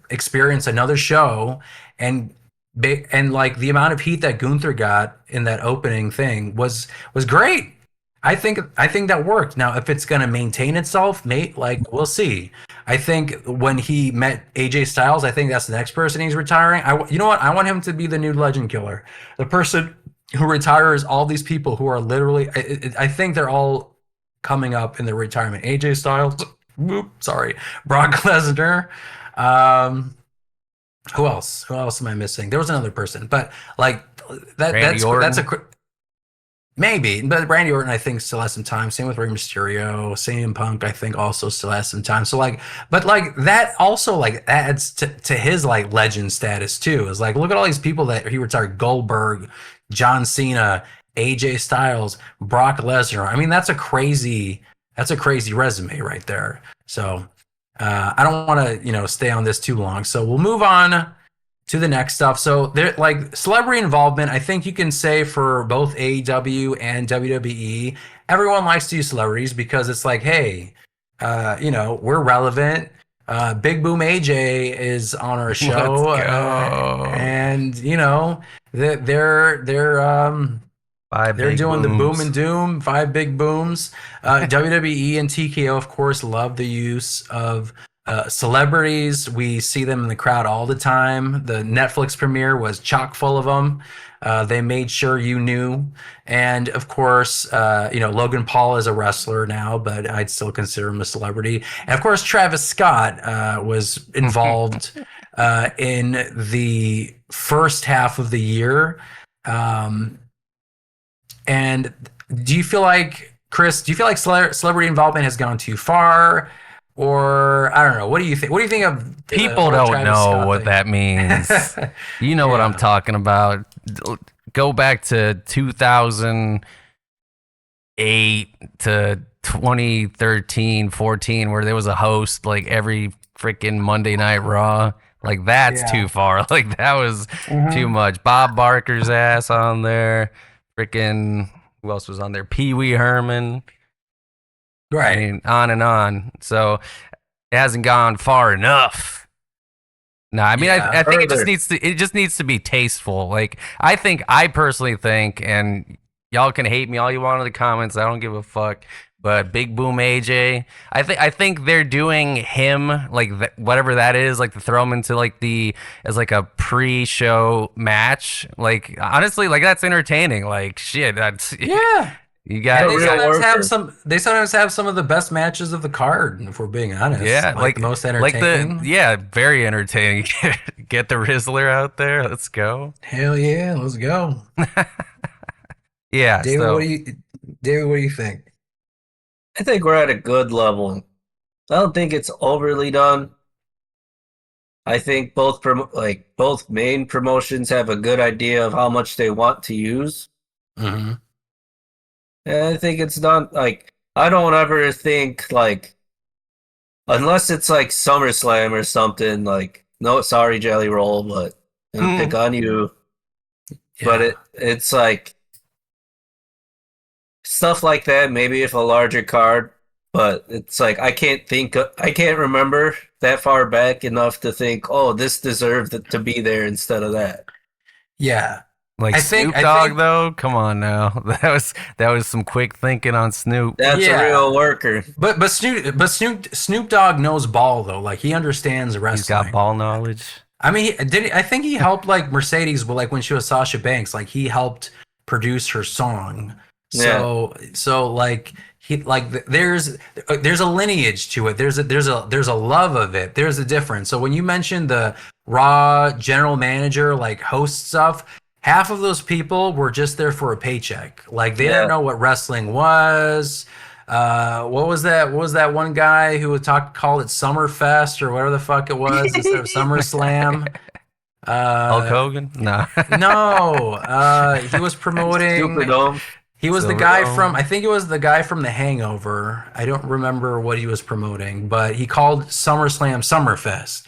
experience another show and and like the amount of heat that Gunther got in that opening thing was great. I think that worked. Now, if it's going to maintain itself, mate, like we'll see. I think when he met AJ Styles, I think that's the next person he's retiring. You know what? I want him to be the new Legend Killer, the person who retires all these people who are literally. I think they're all coming up in their retirement. AJ Styles, whoop, sorry, Brock Lesnar. Who else? Who else am I missing? There was another person, but like that's maybe. But Randy Orton, I think, still has some time. Same with Rey Mysterio. CM Punk, I think, also still has some time. So like, but like that also like adds to his like legend status too. Is like look at all these people that he retired: Goldberg, John Cena, AJ Styles, Brock Lesnar. I mean, that's a crazy resume right there. So. I don't want to, stay on this too long. So we'll move on to the next stuff. So there, like celebrity involvement, I think you can say for both AEW and WWE, everyone likes to use celebrities because it's like, hey, we're relevant. Big Boom AJ is on our show, and they're doing the boom and doom, 5 big booms. WWE and TKO, of course, love the use of celebrities. We see them in the crowd all the time. The Netflix premiere was chock full of them. They made sure you knew. And of course, Logan Paul is a wrestler now, but I'd still consider him a celebrity. And of course, Travis Scott was involved in the first half of the year. And do you feel like, Chris, celebrity involvement has gone too far? Or, I don't know, what do you think? What do you think of people don't know what that means. You know what I'm talking about. Go back to 2008 to 2013, 14, where there was a host like every freaking Monday Night Raw. Like, that's too far. Like, that was too much. Bob Barker's ass on there. Freaking, who else was on there? Pee Wee Herman. Right. I mean, on and on. So it hasn't gone far enough. No, I mean, I think it just needs to be tasteful. Like, I personally think, and y'all can hate me all you want in the comments. I don't give a fuck. But Big Boom AJ, I think they're doing him like whatever that is, like to throw him into like as like a pre-show match. Like honestly, like that's entertaining. Like shit, that's You got. They sometimes have some of the best matches of the card. If we're being honest, yeah, like the most entertaining. Very entertaining. Get the Rizzler out there. Let's go. Hell yeah, let's go. Yeah, David, what do you think? I think we're at a good level. I don't think it's overly done. I think both main promotions have a good idea of how much they want to use. Mm-hmm. And I think it's done. Like, I don't ever think like, unless it's like SummerSlam or something. Like, no, sorry, Jelly Roll, but I'm gonna pick on you. But it's like stuff like that. Maybe if a larger card, but it's like I can't remember that far back enough to think, oh, this deserved to be there instead of that. Yeah. Like I Snoop think- Dogg, though. Come on now, that was some quick thinking on Snoop. That's Yeah. a real worker. But Snoop Dogg knows ball though. Like he understands wrestling. He's got ball knowledge. I mean, I think he helped like Mercedes, but like when she was Sasha Banks, like he helped produce her song. So like he like there's a lineage to it. There's a love of it. There's a difference. So when you mentioned the Raw general manager like host stuff, half of those people were just there for a paycheck. Like they didn't know what wrestling was. What was that? What was that one guy who would call it Summerfest or whatever the fuck it was instead of SummerSlam? Hulk Hogan? No. No. He was promoting. Superdome. He was the Silverdome. guy from. I think it was the guy from The Hangover. I don't remember what he was promoting, but he called SummerSlam Summerfest.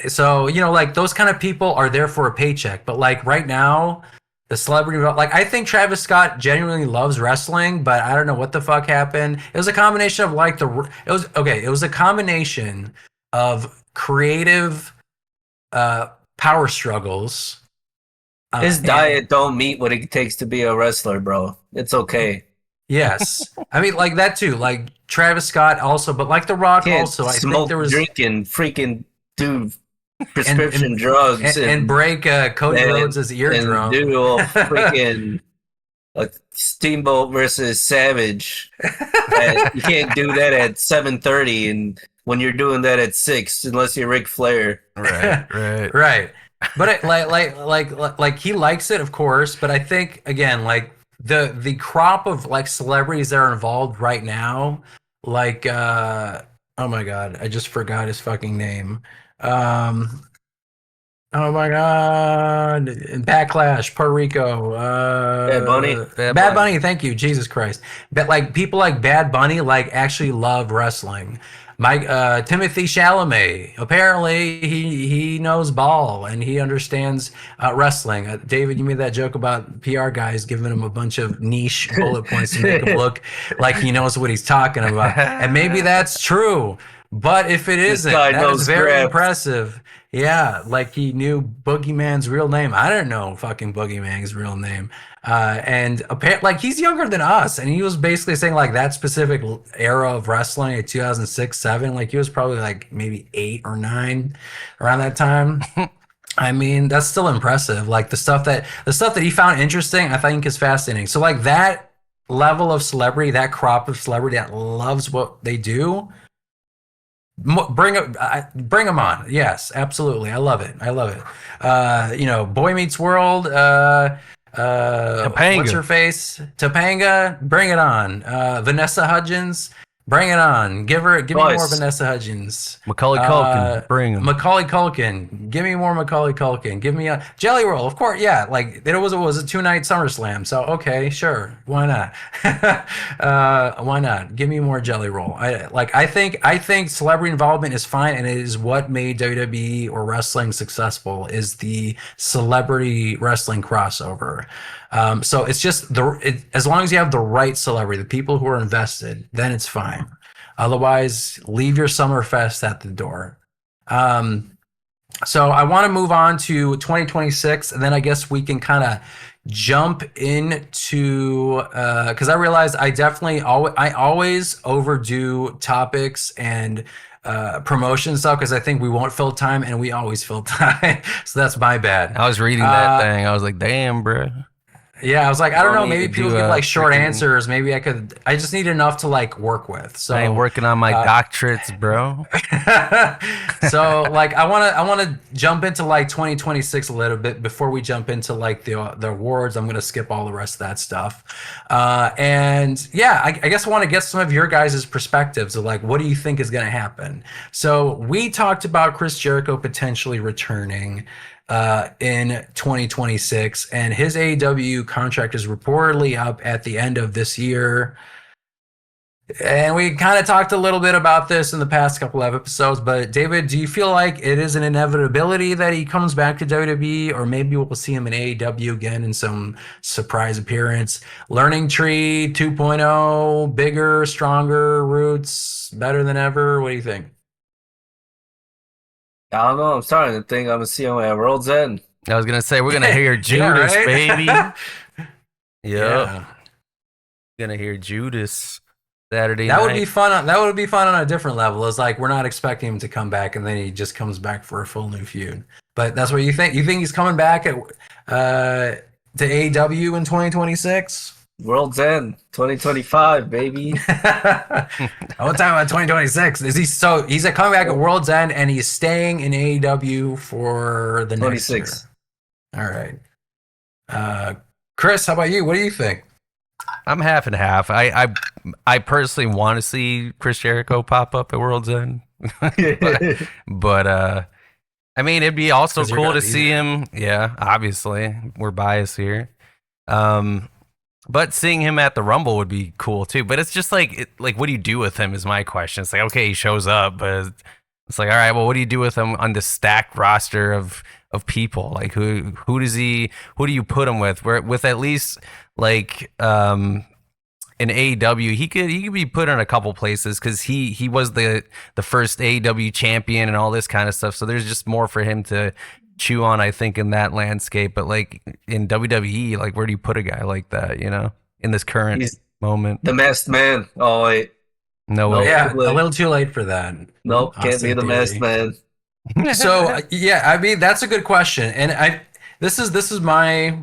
So you know, like those kind of people are there for a paycheck. But like right now, the celebrity, like I think Travis Scott genuinely loves wrestling, but I don't know what the fuck happened. It was a combination of like it was a combination of creative power struggles. His diet don't meet what it takes to be a wrestler, bro. It's okay. Yes, I mean like that too. Like Travis Scott also, but like The Rock Can't also. I smoke, think there was drinking, freaking do prescription drugs and break Cody Rhodes' eardrum. and do a freaking Steamboat versus Savage. And you can't do that at 7:30, and when you're doing that at 6, unless you're Ric Flair. Right. Right. But it, like he likes it, of course. But I think again, like the crop of like celebrities that are involved right now, like oh my god, I just forgot his fucking name. Oh my god, Backlash, Puerto Rico. Bad Bunny. Bad Bunny. Thank you, Jesus Christ. But like people like Bad Bunny, like actually love wrestling. Timothy Chalamet, apparently he knows ball and he understands wrestling. David, you made that joke about PR guys giving him a bunch of niche bullet points to make him look like he knows what he's talking about. And maybe that's true. But if it isn't, that is very impressive. Yeah, like he knew Boogeyman's real name. I don't know fucking Boogeyman's real name. And apparently, like he's younger than us, and he was basically saying like that specific era of wrestling, like 2006, 7. Like he was probably like maybe 8 or 9 around that time. I mean, that's still impressive. Like the stuff that he found interesting, I think is fascinating. So like that level of celebrity, that crop of celebrity that loves what they do. Bring them on. Yes, absolutely. I love it. You know, Boy Meets World. Topanga. What's her face? Topanga. Bring it on. Vanessa Hudgens. Bring it on. Give me more Vanessa Hudgens. Macaulay Culkin. Bring him. Macaulay Culkin. Give me more Macaulay Culkin. Give me a Jelly Roll. Of course, yeah. Like it was a 2-night SummerSlam. So okay, sure. Why not? Why not? Give me more Jelly Roll. I think celebrity involvement is fine, and it is what made WWE or wrestling successful is the celebrity wrestling crossover. So it's just as long as you have the right celebrity, the people who are invested, then it's fine. Otherwise, leave your Summerfest at the door. So I want to move on to 2026, and then I guess we can kind of jump into because I realized I always overdo topics and promotion stuff because I think we won't fill time, and we always fill time. So that's my bad. I was reading that thing. I was like, damn, bro. Yeah, I was like, I don't know. Want me Maybe to people do give a like short freaking- answers. Maybe I could. I just need enough to like work with. So I ain't working on my doctorates, bro. so like I want to jump into like 2026 a little bit before we jump into like the awards. I'm gonna skip all the rest of that stuff, and yeah, I guess I want to get some of your guys' perspectives of like what do you think is gonna happen. So we talked about Chris Jericho potentially returning in 2026, and his AEW contract is reportedly up at the end of this year. And we kind of talked a little bit about this in the past couple of episodes, but David, do you feel like it is an inevitability that he comes back to WWE, or maybe we'll see him in AEW again in some surprise appearance? Learning Tree 2.0, bigger, stronger, roots, better than ever. What do you think? I don't know. I'm starting to think I'm gonna see him at World's End. I was gonna say we're gonna hear Yeah, Judas, right? baby. Yep. Yeah. Gonna hear Judas Saturday That night. would be fun. That would be fun on a different level. It's like we're not expecting him to come back, and then he just comes back for a full new feud. But that's what you think. You think he's coming back at to AEW in 2026? World's End 2025, baby. I want to talk about 2026. Is he so? He's coming back at World's End, and he's staying in AEW for the next year. 26. All right. Chris, how about you? What do you think? I'm half and half. I personally want to see Chris Jericho pop up at World's End, but I mean it'd be also 'Cause you're cool gonna to be see there. him. Yeah, obviously we're biased here. But seeing him at the Rumble would be cool too. But it's just like what do you do with him is my question. It's like okay, he shows up, but it's like all right, well, what do you do with him on the stacked roster of people? Like who do you put him with? Where with at least like in AEW, he could be put in a couple places because he was the first AEW champion and all this kind of stuff. So there's just more for him to chew on, I think, in that landscape. But like in WWE, like where do you put a guy like that? You know, in this current He's moment. the masked man. Oh wait, No No. way. Yeah, too late. a little too late for that. nope, can't be Austin the masked Theory. man. So yeah, I mean that's a good question, and this is my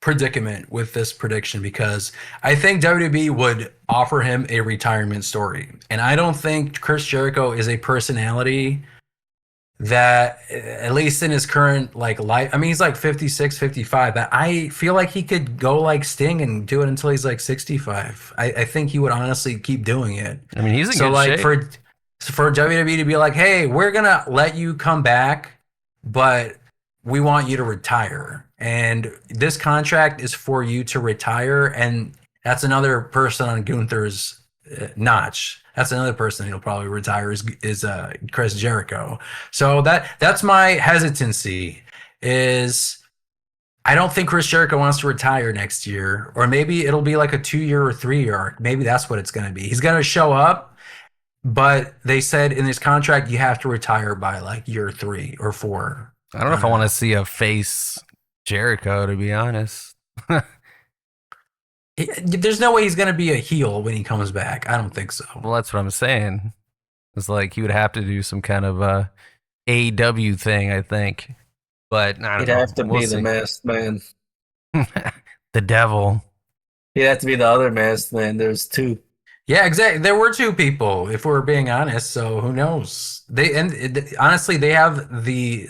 predicament with this prediction because I think WWE would offer him a retirement story, and I don't think Chris Jericho is a personality that, at least in his current like life, I mean he's like 56, 55, that I feel like he could go like Sting and do it until he's like 65. I think he would honestly keep doing it. I mean, he's in So good like shape. for WWE to be like, hey, we're gonna let you come back, but we want you to retire, and this contract is for you to retire, and that's another person on Gunther's notch. That's another person he'll probably retire is Chris Jericho. So that's my hesitancy. Is I don't think Chris Jericho wants to retire next year, or maybe it'll be like a 2-year or 3-year arc. Maybe that's what it's going to be. He's going to show up, but they said in his contract you have to retire by like year 3 or 4. I don't know if I want to see a face Jericho, to be honest. There's no way he's going to be a heel when he comes back. I don't think so. Well, that's what I'm saying. It's like he would have to do some kind of AEW thing, I think. But I don't He'd know. have to We'll be see. the masked man. The devil. He'd have to be the other masked man. There's two. Yeah, exactly. There were 2 people, if we're being honest. So who knows? Honestly, they have the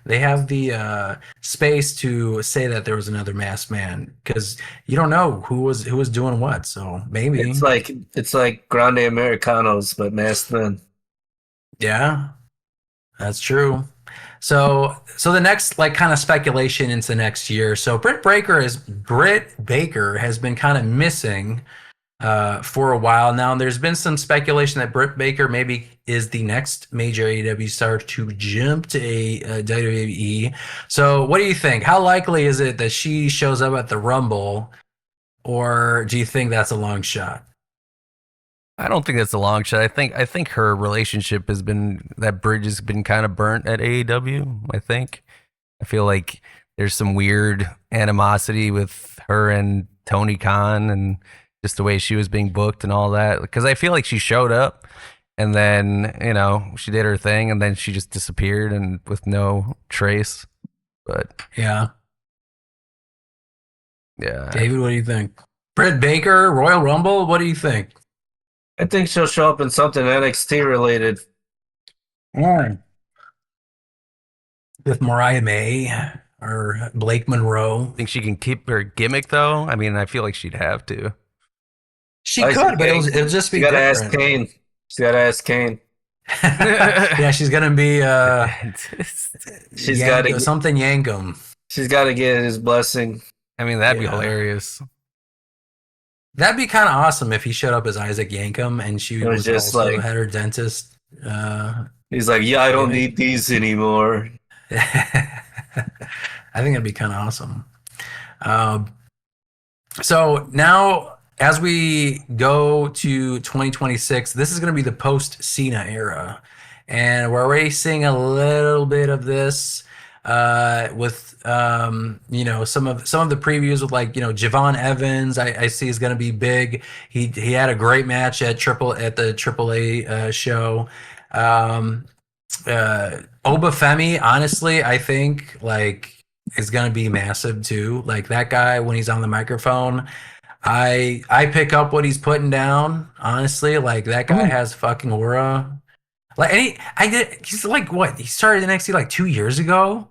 they have the space to say that there was another masked man because you don't know who was doing what. So maybe It's like Grande Americanos, but masked men. yeah, that's true. So the next like kind of speculation into next year. So Britt Baker has been kind of missing for a while now. There's been some speculation that Britt Baker maybe is the next major AEW star to jump to a WWE. So what do you think? How likely is it that she shows up at the Rumble, or do you think that's a long shot? I don't think that's a long shot. I think her relationship has been that bridge has been kind of burnt at AEW. I feel like there's some weird animosity with her and Tony Khan and just the way she was being booked and all that. Because I feel like she showed up and then she did her thing and then she just disappeared and with no trace. But Yeah. Yeah. David, what do you think? Britt Baker, Royal Rumble, what do you think? I think she'll show up in something NXT related. With Mariah May or Blake Monroe. Think she can keep her gimmick though? I mean, I feel like she'd have to. She could, but it'll just be You gotta different. ask Kane. She gotta ask Kane. Yeah, she's gonna be She's Yank- gotta something Yankum. She's gotta get his blessing. I mean, that'd be Yeah. hilarious. That'd be kind of awesome if he showed up as Isaac Yankum and she It was was just also like- had her dentist. He's like, yeah, I don't need these anymore. I think that'd be kind of awesome. So now, as we go to 2026, this is going to be the post Cena era, and we're already seeing a little bit of this with some of the previews with Javon Evans. I see is going to be big. He had a great match at the AAA show. Obafemi, honestly, I think is gonna be massive too. Like that guy when he's on the microphone, I pick up what he's putting down. Honestly, like that guy has fucking aura. He's like what? He started NXT like 2 years ago.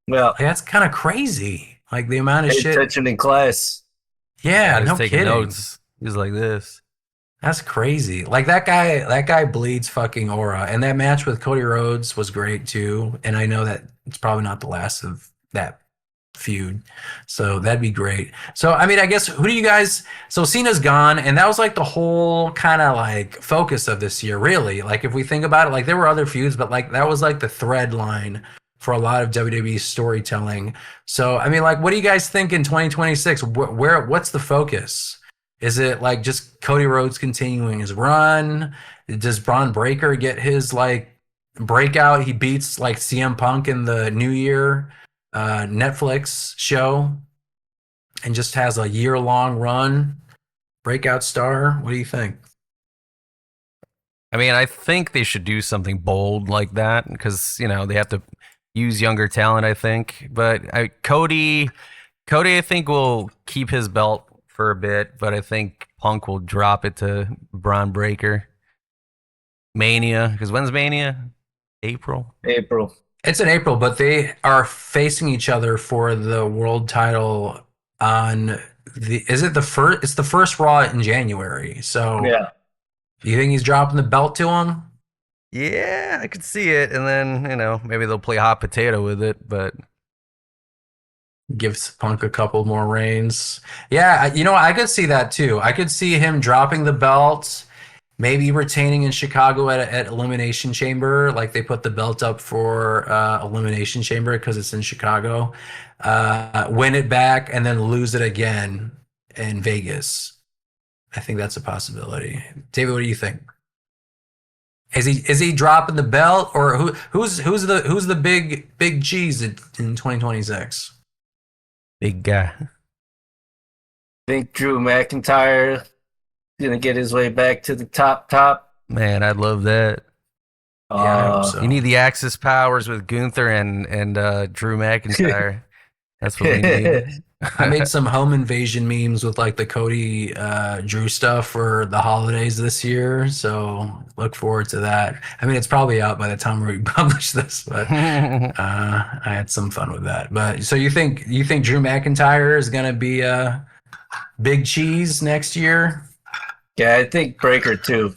Well, That's kind of crazy. Like the amount of pay shit. attention in class. Yeah, I was no taking kidding. notes. He was like this. That's crazy. Like that guy bleeds fucking aura. And that match with Cody Rhodes was great too. And I know that it's probably not the last of that feud. So that'd be great. So I mean, I guess so Cena's gone, and that was like the whole kind of like focus of this year, really. Like if we think about it, like there were other feuds, but like that was like the thread line for a lot of WWE storytelling. So I mean, like what do you guys think in 2026? What's the focus? Is it like just Cody Rhodes continuing his run? Does Braun Breaker get his like breakout? He beats like CM Punk in the New Year Netflix show and just has a year-long run. Breakout star. What do you think? I mean, I think they should do something bold like that because they have to use younger talent. I think, but Cody, I think will keep his belt for a bit, but I think Punk will drop it to Braun Breaker. Mania, because when's Mania? April. It's in April, but they are facing each other for the world title on it's the first Raw in January. So Yeah. do you think he's dropping the belt to him? Yeah, I could see it, and then maybe they'll play hot potato with it, but Gives Punk a couple more reigns. Yeah, I could see that too. I could see him dropping the belt, maybe retaining in Chicago at Elimination Chamber. Like they put the belt up for Elimination Chamber because it's in Chicago. Win it back and then lose it again in Vegas. I think that's a possibility. David, what do you think? Is he dropping the belt, or who's the big cheese in 2026? big guy. I think Drew McIntyre gonna get his way back to the top. Man, I'd love that. Yeah, I hope so. You need the Axis powers with Gunther and Drew McIntyre. That's what we need. I made some home invasion memes with like the Cody Drew stuff for the holidays this year, so look forward to that. I mean, it's probably out by the time we publish this, but I had some fun with that. But so you think Drew McIntyre is gonna be a big cheese next year? Yeah, I think Breaker too.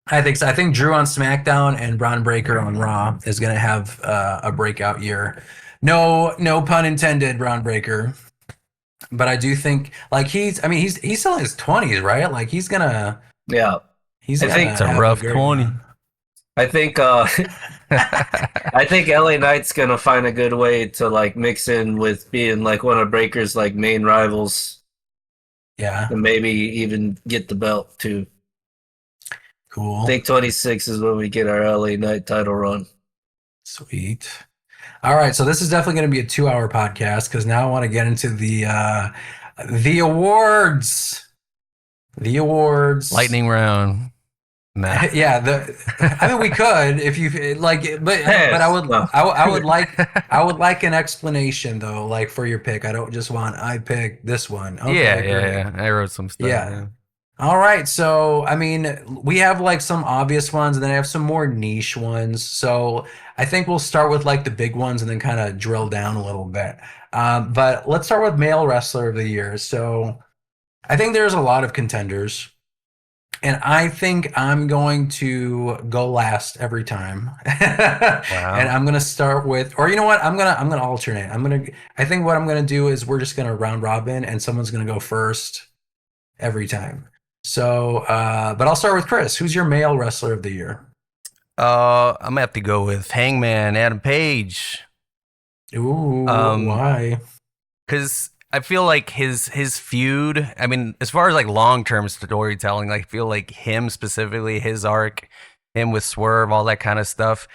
I think so. I think Drew on SmackDown and Braun Breaker on Raw is gonna have a breakout year. No pun intended, Braun Breaker. But I do think like he's still in his 20s, right? Like he's gonna Yeah. he's I think it's a have rough great 20. run. I think I think LA Knight's gonna find a good way to like mix in with being like one of Breaker's like main rivals Yeah, and maybe even get the belt too. cool. I think 26 is when we get our LA Knight title run. Sweet. All right, so this is definitely going to be a 2-hour podcast because now I want to get into the awards. The awards. Lightning round. Nah. Yeah, I mean we could if you like, but I would No. I would like an explanation though, like for your pick. I don't just want I pick this one. Okay, Yeah, great. yeah. I wrote some stuff. Yeah. All right. So, I mean, we have like some obvious ones and then I have some more niche ones. So, I think we'll start with like the big ones and then kind of drill down a little bit. But let's start with male wrestler of the year. So, I think there's a lot of contenders. And I think I'm going to go last every time. And I'm gonna start with, or you know what? I'm gonna alternate. I think what I'm gonna do is we're just gonna round robin and someone's gonna go first every time. So, but I'll start with Chris. Who's your male wrestler of the year? I'm gonna have to go with Hangman Adam Page. Ooh, Um, why? Because I feel like his feud. I mean, as far as like long term storytelling, like I feel like him specifically, his arc, him with Swerve, all that kind of stuff.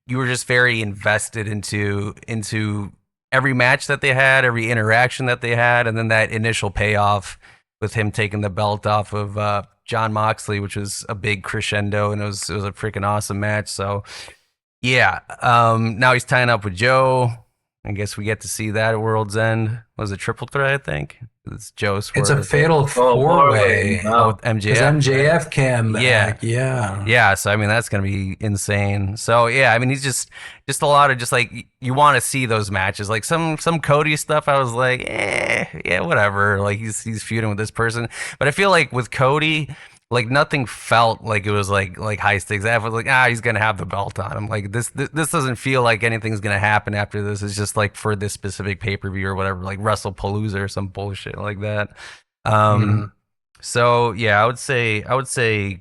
You were just very invested into every match that they had, every interaction that they had, and then that initial payoff with him taking the belt off of John Moxley, which was a big crescendo, and it was a freaking awesome match. So yeah, now he's tying up with Joe. I guess we get to see that at World's End. Was it triple threat? I think it's Joe Swerve. It's a fatal four-way. No. MJF. Because MJF came back. Yeah. Yeah. Yeah, so I mean that's gonna be insane. So yeah, I mean he's just a lot of just like you want to see those matches. Like some Cody stuff, I was like, yeah, whatever. Like he's feuding with this person, but I feel like with Cody, like nothing felt like it was like high stakes. I was like, he's gonna have the belt on him. Like this doesn't feel like anything's gonna happen after this. It's just like for this specific pay per view or whatever, like WrestlePalooza or some bullshit like that. So yeah, I would say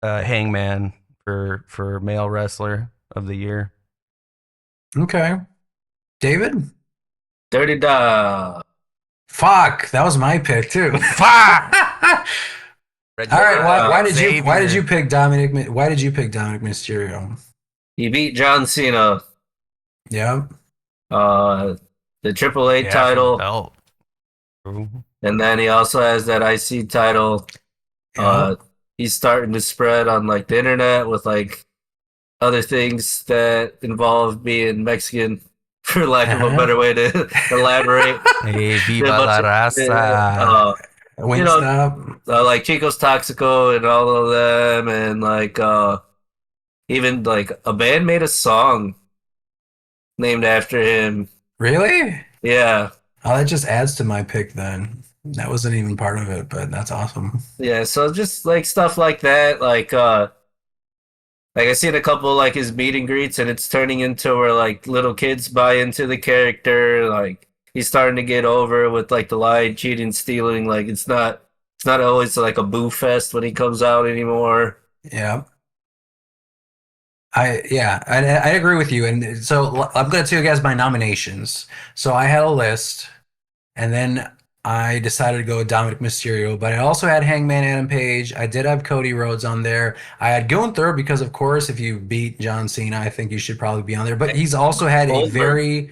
Hangman for male wrestler of the year. Okay. David? Dirty Dog. Fuck, that was my pick too. Fuck! All right, why did you pick Dominic Mysterio? He beat John Cena. Yeah. The AAA title. Belt. And then he also has that IC title. Yeah. He's starting to spread on like the internet with like other things that involve being Mexican, for lack of a better way to elaborate. Hey, viva la raza. Like Chico's Toxico and all of them, and like even like a band made a song named after him. Really? Yeah. Oh, that just adds to my pick then. That wasn't even part of it, but that's awesome. Yeah, so just like stuff like that, like I seen a couple like his meet and greets, and it's turning into where like little kids buy into the character. Like he's starting to get over with like the lying, cheating, stealing. Like it's not always like a boo fest when he comes out anymore. Yeah. I agree with you. And so I'm going to tell you guys my nominations. So I had a list, and then I decided to go with Dominic Mysterio, but I also had Hangman Adam Page. I did have Cody Rhodes on there. I had Gunther because, of course, if you beat John Cena, I think you should probably be on there. But he's also had a very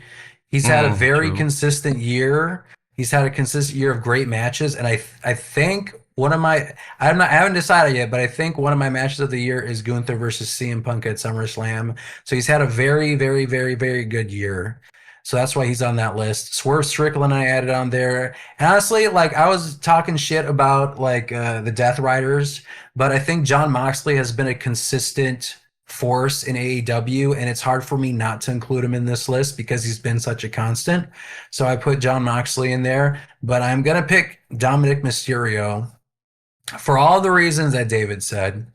True. consistent year. He's had a consistent year of great matches, and I think I haven't decided yet, but I think one of my matches of the year is Gunther versus CM Punk at SummerSlam. So he's had a very, very, very, very good year. So that's why he's on that list. Swerve Strickland I added on there. And honestly, like I was talking shit about like the Death Riders, but I think John Moxley has been a consistent force in AEW, and it's hard for me not to include him in this list because he's been such a constant. So I put John Moxley in there, but I'm going to pick Dominic Mysterio for all the reasons that David said.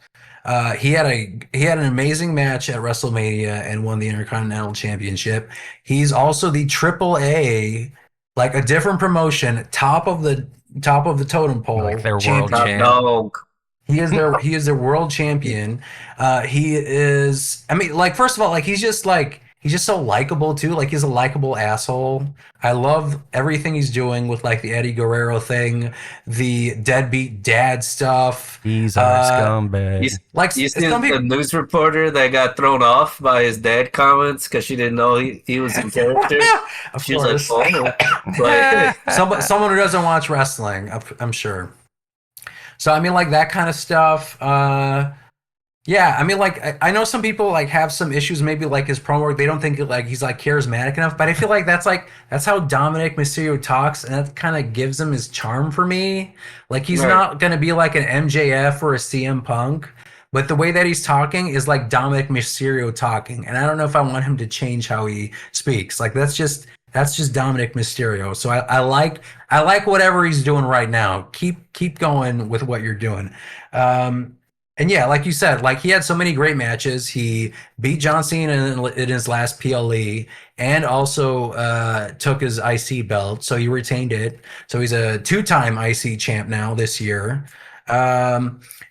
He had an amazing match at WrestleMania and won the Intercontinental Championship. He's also the AAA, like a different promotion, top of the totem pole. Like their champion. world champ. Dog. He is their world champion. He is. I mean, like first of all, like he's just so likable too. Like he's a likable asshole. I love everything he's doing with like the Eddie Guerrero thing, the deadbeat dad stuff. He's our scumbag. You seen the news reporter that got thrown off by his dad comments because she didn't know he was in character? Of She course. was like, oh. Someone who doesn't watch wrestling, I'm sure. So I mean, like that kind of stuff. Yeah, I mean, like I know some people like have some issues, maybe like his promo work. They don't think like he's like charismatic enough, but I feel like that's how Dominic Mysterio talks, and that kind of gives him his charm for me. Like he's Right. not gonna be like an MJF or a CM Punk, but the way that he's talking is like Dominic Mysterio talking, and I don't know if I want him to change how he speaks. Like that's just Dominic Mysterio. So I like whatever he's doing right now. Keep going with what you're doing. And yeah, like you said, like he had so many great matches. He beat John Cena in his last PLE and also took his IC belt, so he retained it. So he's a two-time IC champ now this year.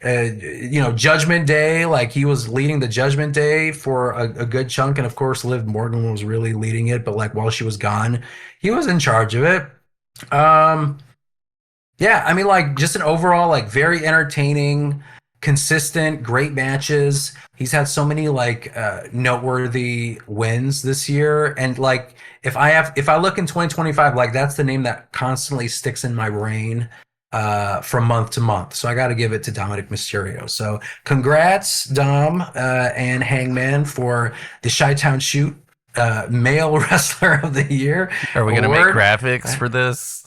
Judgment Day, like he was leading the Judgment Day for a good chunk, and of course, Liv Morgan was really leading it. But like while she was gone, he was in charge of it. Um, yeah, I mean, like just an overall like very entertaining, consistent, great matches. He's had so many like noteworthy wins this year, and like if I look in 2025, like that's the name that constantly sticks in my brain from month to month. So I got to give it to Dominic Mysterio. So congrats, Dom and Hangman for the Chi-Town Shoot Male Wrestler of the Year. Are we gonna make award. graphics for this?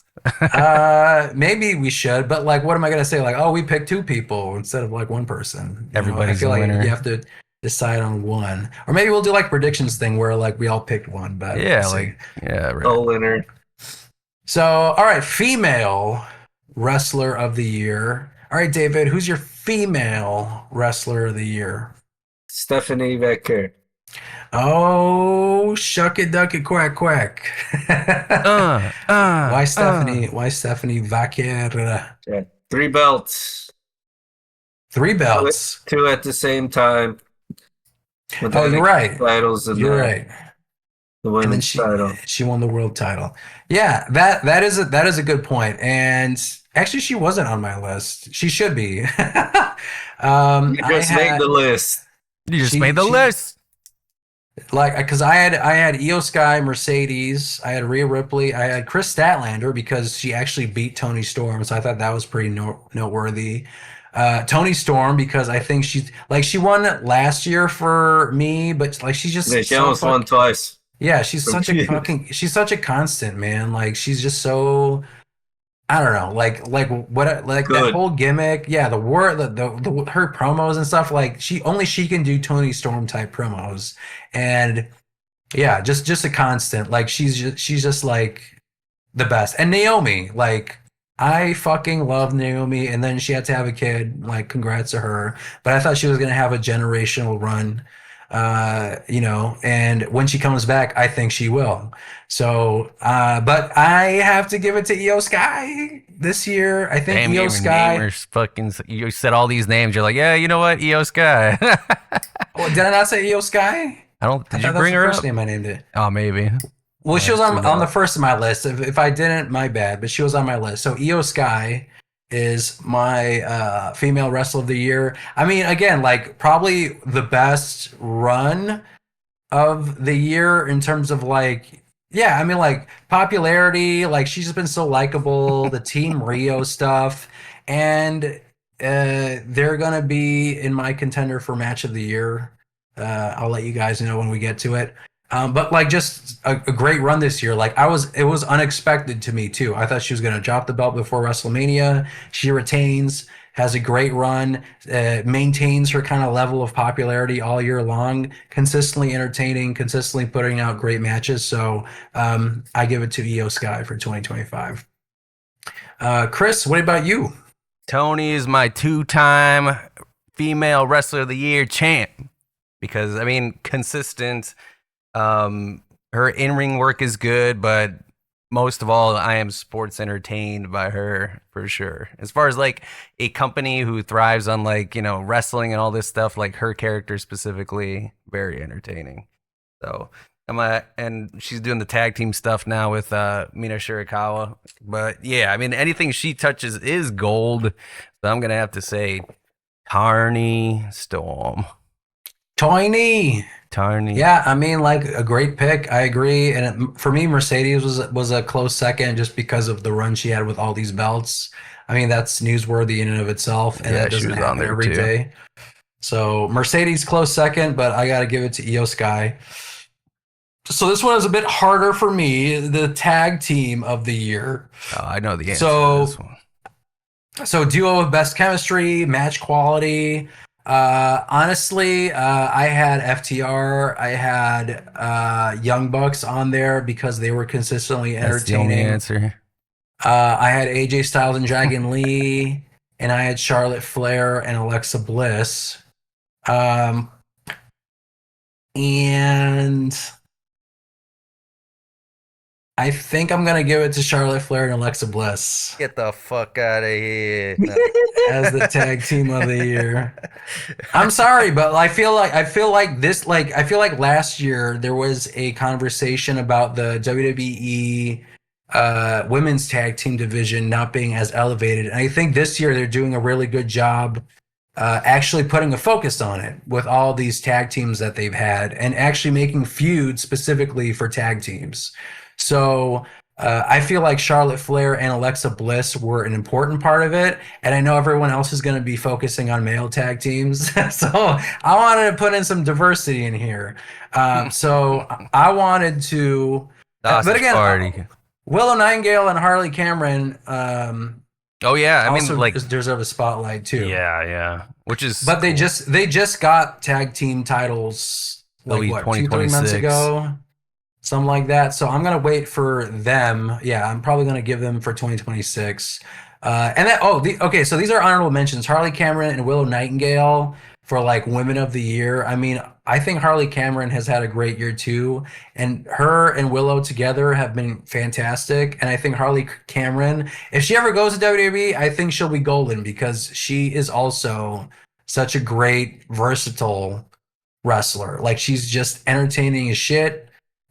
Maybe we should, but like, what am I gonna say? Like, oh, we picked two people instead of like one person. Everybody's I feel a like winner. you have to decide on one, or maybe we'll do like predictions thing where like we all picked one. But Yeah, we'll see. like yeah, right. No winner. So, all right, female wrestler of the year. All right, David, who's your female wrestler of the year? Stephanie Becker. Oh, shuck it, duck it, quack, quack. Why Stephanie? Why Stephanie Vaquer? Yeah. 3 belts. 3 belts. 2 at the same time. With Oh, the you're right. Titles and You're right. the And then women's title. she won the world title. Yeah, that is a good point. And actually, she wasn't on my list. She should be. You just made the list. You just She- made the she- list. Like, because I had Io Sky, Mercedes, I had Rhea Ripley, I had Chris Statlander because she actually beat Tony Storm, so I thought that was pretty noteworthy. Tony Storm because I think she won last year for me, but like she's just Yeah, she almost won twice. yeah, she's such a constant, man. Like she's just so I don't know, like what that Good. whole gimmick, yeah, the word the her promos and stuff, like she can do Tony Storm type promos, and yeah, just a constant. Like she's just like the best. And Naomi, like I fucking love Naomi, and then she had to have a kid. Like congrats to her, but I thought she was gonna have a generational run. And when she comes back, I think she will. So, but I have to give it to Io Sky this year. I think Damn, Io you Sky. you said all these names. You're like, yeah, you know what, Io Sky. Oh, did I not say Io Sky? I don't. I Did you thought bring that's the her first up? name I named it. Oh, maybe. Well, she was Let's do on the that. first of my list. If I didn't, my bad. But she was on my list. So Io Sky is my female wrestler of the year. I mean, again, like probably the best run of the year in terms of like, yeah, I mean, like popularity. Like she's just been so likable. The Team Rio stuff, and they're gonna be in my contender for match of the year. I'll let you guys know when we get to it. But like just a great run this year. Like it was unexpected to me too. I thought she was going to drop the belt before WrestleMania. She retains, has a great run, maintains her kind of level of popularity all year long, consistently entertaining, consistently putting out great matches. So I give it to Io Sky for 2025. Chris, what about you? Tony is my 2-time female wrestler of the year champ because I mean consistent. Her in-ring work is good, but most of all, I am sports entertained by her for sure. As far as like a company who thrives on like, wrestling and all this stuff, like her character specifically, very entertaining. So and she's doing the tag team stuff now with Mina Shirakawa. But yeah, I mean anything she touches is gold. So I'm gonna have to say Tarney Storm. Tiny. Tarney. Yeah, I mean, like a great pick. I agree. And for me, Mercedes was a close second just because of the run she had with all these belts. I mean, that's newsworthy in and of itself, and Yeah, that she doesn't was on happen there every too. day. So Mercedes close second, but I got to give it to Io Sky. So this one is a bit harder for me. The tag team of the year. Oh, I know the answer to this one. So duo of best chemistry, match quality. Honestly, I had FTR, I had Young Bucks on there because they were consistently That's the only entertaining. answer. I had AJ Styles and Dragon Lee, and I had Charlotte Flair and Alexa Bliss. And I think I'm gonna give it to Charlotte Flair and Alexa Bliss Get the fuck out of here. as the tag team of the year. I'm sorry, but I feel like last year there was a conversation about the WWE women's tag team division not being as elevated, and I think this year they're doing a really good job actually putting a focus on it with all these tag teams that they've had and actually making feuds specifically for tag teams. So I feel like Charlotte Flair and Alexa Bliss were an important part of it, and I know everyone else is going to be focusing on male tag teams. So I wanted to put in some diversity in here. So I wanted to, but again, Willow Nightingale and Harley Cameron. Oh yeah, I mean, also like deserve a spotlight too. Yeah. Which is, but they just got tag team titles like what 2-3 months ago. Something like that. So I'm gonna wait for them. Yeah, I'm probably gonna give them for 2026. Okay, so these are honorable mentions: Harley Cameron and Willow Nightingale for like Women of the Year. I mean, I think Harley Cameron has had a great year too, and her and Willow together have been fantastic. And I think Harley Cameron, if she ever goes to WWE, I think she'll be golden because she is also such a great, versatile wrestler. Like she's just entertaining as shit.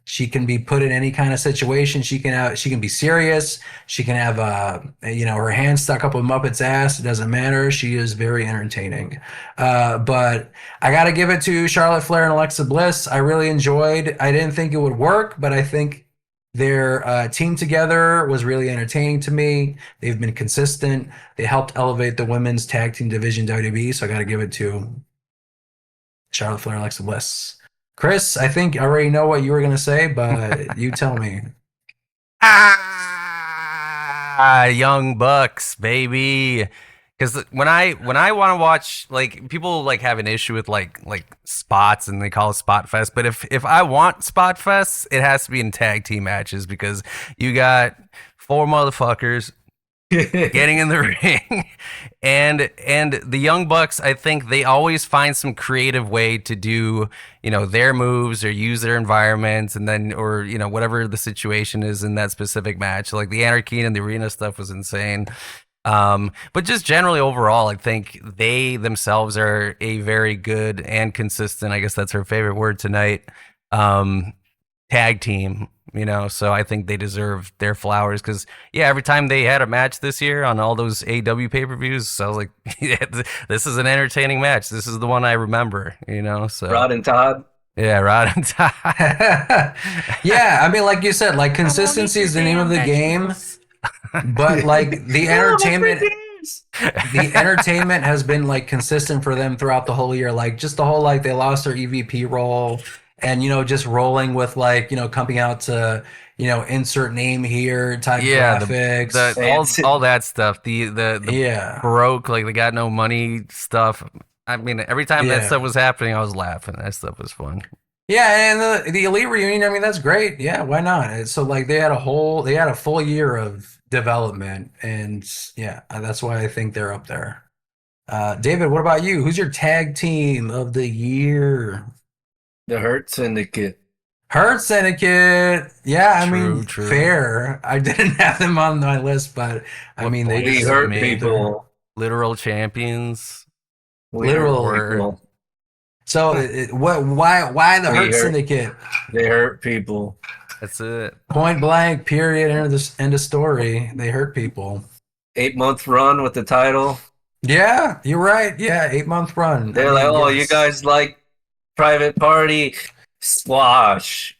She can be put in any kind of situation. She can be serious. She can have her hand stuck up a Muppet's ass. It doesn't matter. She is very entertaining. But I got to give it to Charlotte Flair and Alexa Bliss. I really enjoyed. I didn't think it would work, but I think their team together was really entertaining to me. They've been consistent. They helped elevate the women's tag team division WWE. So I got to give it to Charlotte Flair and Alexa Bliss. Chris, I think I already know what you were going to say, but you tell me. Young Bucks, baby. Because when I want to watch, like, people like have an issue with like spots and they call it spot fest. But if I want spot fest, it has to be in tag team matches because you got 4 motherfuckers getting in the ring, and the Young Bucks, I think they always find some creative way to do, their moves or use their environments, and then, or whatever the situation is in that specific match. Like the Anarchy and the arena stuff was insane. But just generally overall, I think they themselves are a very good and consistent, I guess that's her favorite word tonight, tag team. So I think they deserve their flowers because, every time they had a match this year on all those AEW pay-per-views, I was like, this is an entertaining match. This is the one I remember, so. Rod and Todd. Yeah, Rod and Todd. Yeah, I mean, like you said, like consistency is the name of the game, but like the entertainment has been like consistent for them throughout the whole year. Like just the whole, like they lost their EVP role. And, just rolling with like, coming out to, insert name here type graphics. All that stuff. The broke, like they got no money stuff. I mean, every time that stuff was happening, I was laughing. That stuff was fun. Yeah, and the Elite reunion, I mean, that's great. Yeah, why not? So like they had a full year of development, and that's why I think they're up there. David, what about you? Who's your tag team of the year? The Hurt Syndicate. Hurt Syndicate. Yeah, I mean, fair. I didn't have them on my list, but I mean, they hurt people. Literal champions. Literal people. So, why the Hurt Syndicate? They hurt people. That's it. Point blank. Period. End of story. They hurt people. 8-month run with the title. Yeah, you're right. Yeah, 8-month run. They're you guys like Private Party, squash.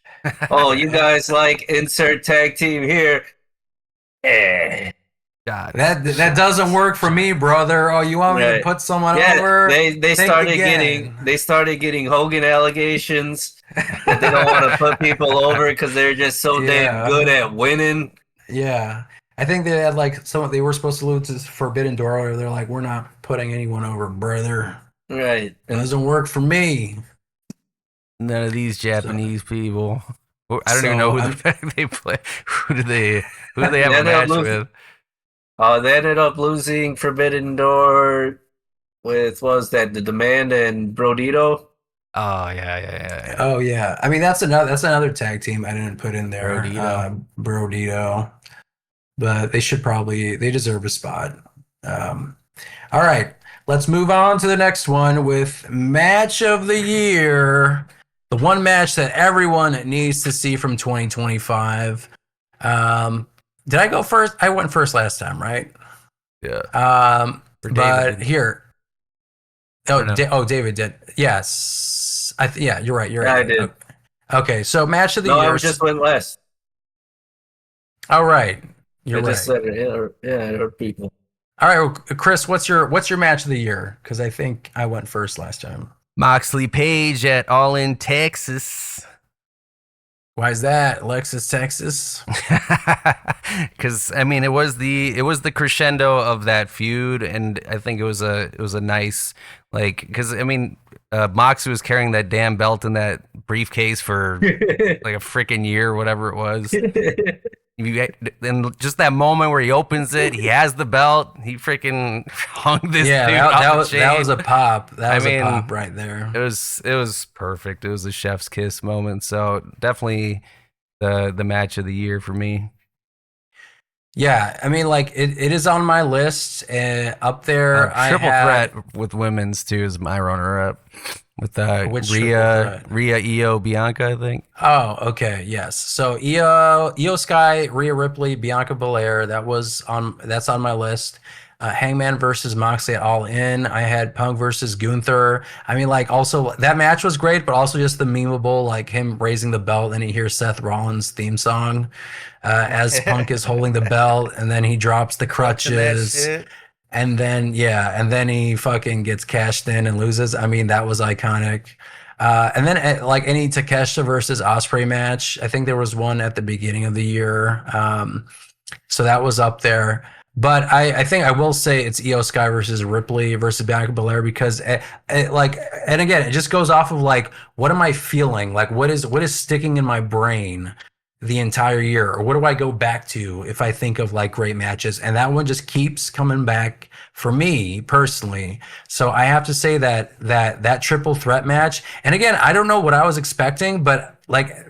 Oh, you guys like insert tag team here. God. That doesn't work for me, brother. Oh, you want me to put someone over? They started getting Hogan allegations that they don't want to put people over because they're just so damn good at winning. Yeah. I think they had like they were supposed to lose to Forbidden Door. They're like, we're not putting anyone over, brother. Right. It doesn't work for me. None of these Japanese people. I don't even know who they play. Who do they have a match with? They ended up losing Forbidden Door with the Demand and Brodito. Oh yeah. Oh yeah. I mean that's another tag team I didn't put in there. Brodito. But they deserve a spot. All right. Let's move on to the next one with match of the year. The one match that everyone needs to see from 2025. Did I go first? I went first last time, right? Yeah. But here. David did. Yes. You're right. You're right. I did. Okay, so match of the year. No, I just went last. All right. You're right. Just said it. It hurt people. All right, well, Chris, what's your match of the year? Because I think I went first last time. Moxley Page at All In Texas. Why is that, Alexis, Texas? Because I mean, it was the crescendo of that feud, and I think it was a nice because I mean, Moxley was carrying that damn belt in that briefcase for like a freaking year, whatever it was. And just that moment where he opens it, he has the belt. He freaking hung this. That was a pop. That was a pop right there. It was perfect. It was a chef's kiss moment. So definitely the match of the year for me. Yeah, I mean, it is on my list up there. Triple threat with women's too is my runner-up. With Rhea, Io, Bianca, I think. Oh, okay, yes. So Io Sky, Rhea Ripley, Bianca Belair. That's on my list. Hangman versus Moxley at All In. I had Punk versus Gunther. I mean, also that match was great, but also just the memeable, him raising the belt and he hears Seth Rollins' theme song as Punk is holding the belt, and then he drops the crutches. And then he fucking gets cashed in and loses. I mean, that was iconic. And then any Takeshita versus Ospreay match, I think there was one at the beginning of the year. So that was up there. But I think I will say it's Io Sky versus Ripley versus Bianca Belair because and again, it just goes off of what am I feeling? What is sticking in my brain the entire year, or what do I go back to if I think of great matches? And that one just keeps coming back for me personally. So I have to say that triple threat match. And again, I don't know what I was expecting, but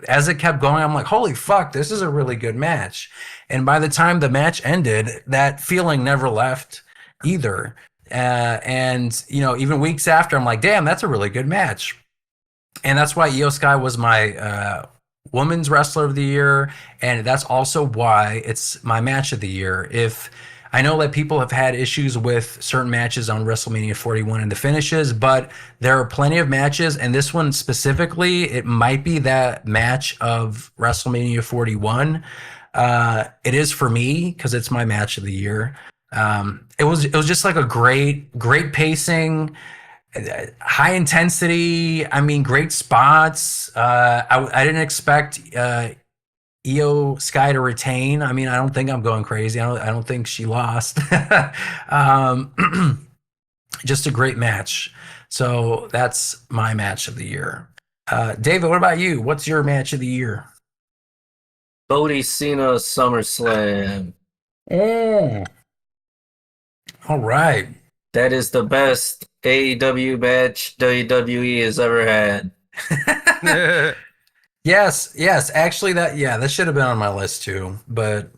as it kept going, I'm like, holy fuck, this is a really good match. And by the time the match ended, that feeling never left either. And even weeks after, I'm like, damn, that's a really good match. And that's why Io Sky was my Women's Wrestler of the Year, and that's also why it's my match of the year. If I know that people have had issues with certain matches on WrestleMania 41 and the finishes, but there are plenty of matches, and this one specifically, it might be that match of WrestleMania 41. It is for me because it's my match of the year. It was just a great pacing. High intensity. I mean, great spots. I didn't expect Io Sky to retain. I mean, I don't think I'm going crazy. I don't think she lost. Just a great match. So that's my match of the year. David, what about you? What's your match of the year? Cody Cena SummerSlam. All right. That is the best AEW match WWE has ever had. Yes. Actually, that should have been on my list too. But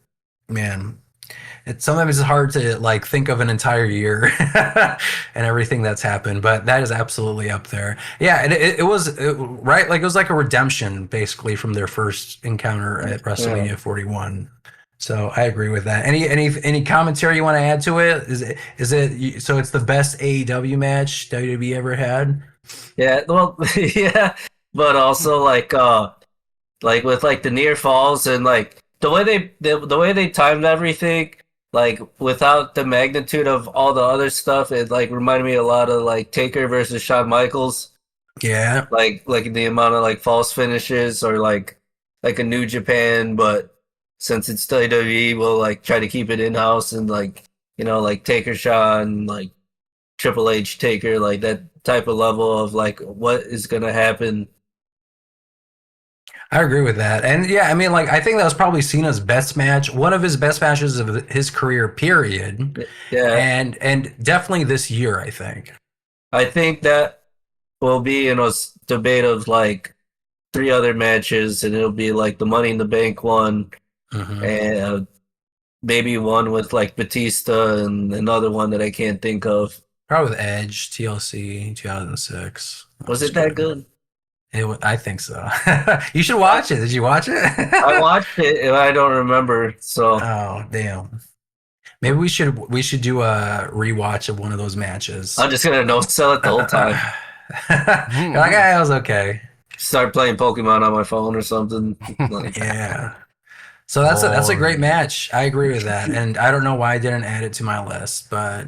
man, sometimes it's hard to think of an entire year and everything that's happened. But that is absolutely up there. Yeah, it was right. It was like a redemption basically from their first encounter at WrestleMania 41. So I agree with that. Any commentary you want to add to it? Is it so it's the best AEW match WWE ever had? Yeah, well, yeah, but also with the near falls and the way they timed everything, like without the magnitude of all the other stuff, it like reminded me a lot of like Taker versus Shawn Michaels. Yeah. Like the amount of like false finishes or like a New Japan, but since it's WWE, we'll like try to keep it in house and like like Taker Shawn, like Triple H Taker, like that type of level of like what is gonna happen. I agree with that. And yeah, I mean, like, I think that was probably Cena's best match, one of his best matches of his career, period. Yeah, And definitely this year, I think. I think that will be debate of like three other matches, and it'll be like the Money in the Bank one, Mhm. and maybe one with like Batista, and another one that I can't think of. Probably with Edge, TLC, 2006. Was it that good? I think so. You should watch it. Did you watch it? I watched it and I don't remember. So Oh, damn. Maybe we should do a rewatch of one of those matches. I'm just gonna no sell it the whole time. You're like, "Ah, it was okay." Start playing Pokemon on my phone or something. Like, Yeah. So that's a great match. I agree with that. And I don't know why I didn't add it to my list, but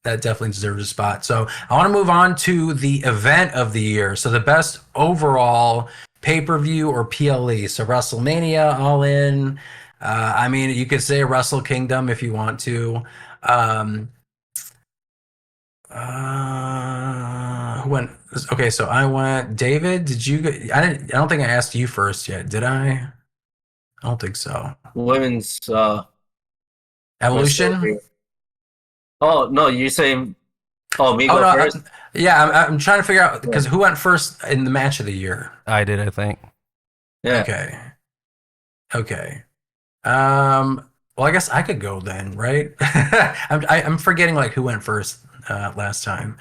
that definitely deserves a spot. So I want to move on to the event of the year. So the best overall pay-per-view or PLE. So WrestleMania, All In. I mean, you could say Wrestle Kingdom if you want to. Who went? Okay, so I went. David, did you? I don't think I asked you first yet. Did I? I don't think so. women's Evolution. Oh no, you're saying me Oh go no, first? yeah. I'm trying to figure out because who went first in the match of the year? I did, I think. Yeah. Okay. Well, I guess I could go then, right? I'm forgetting like who went first last time.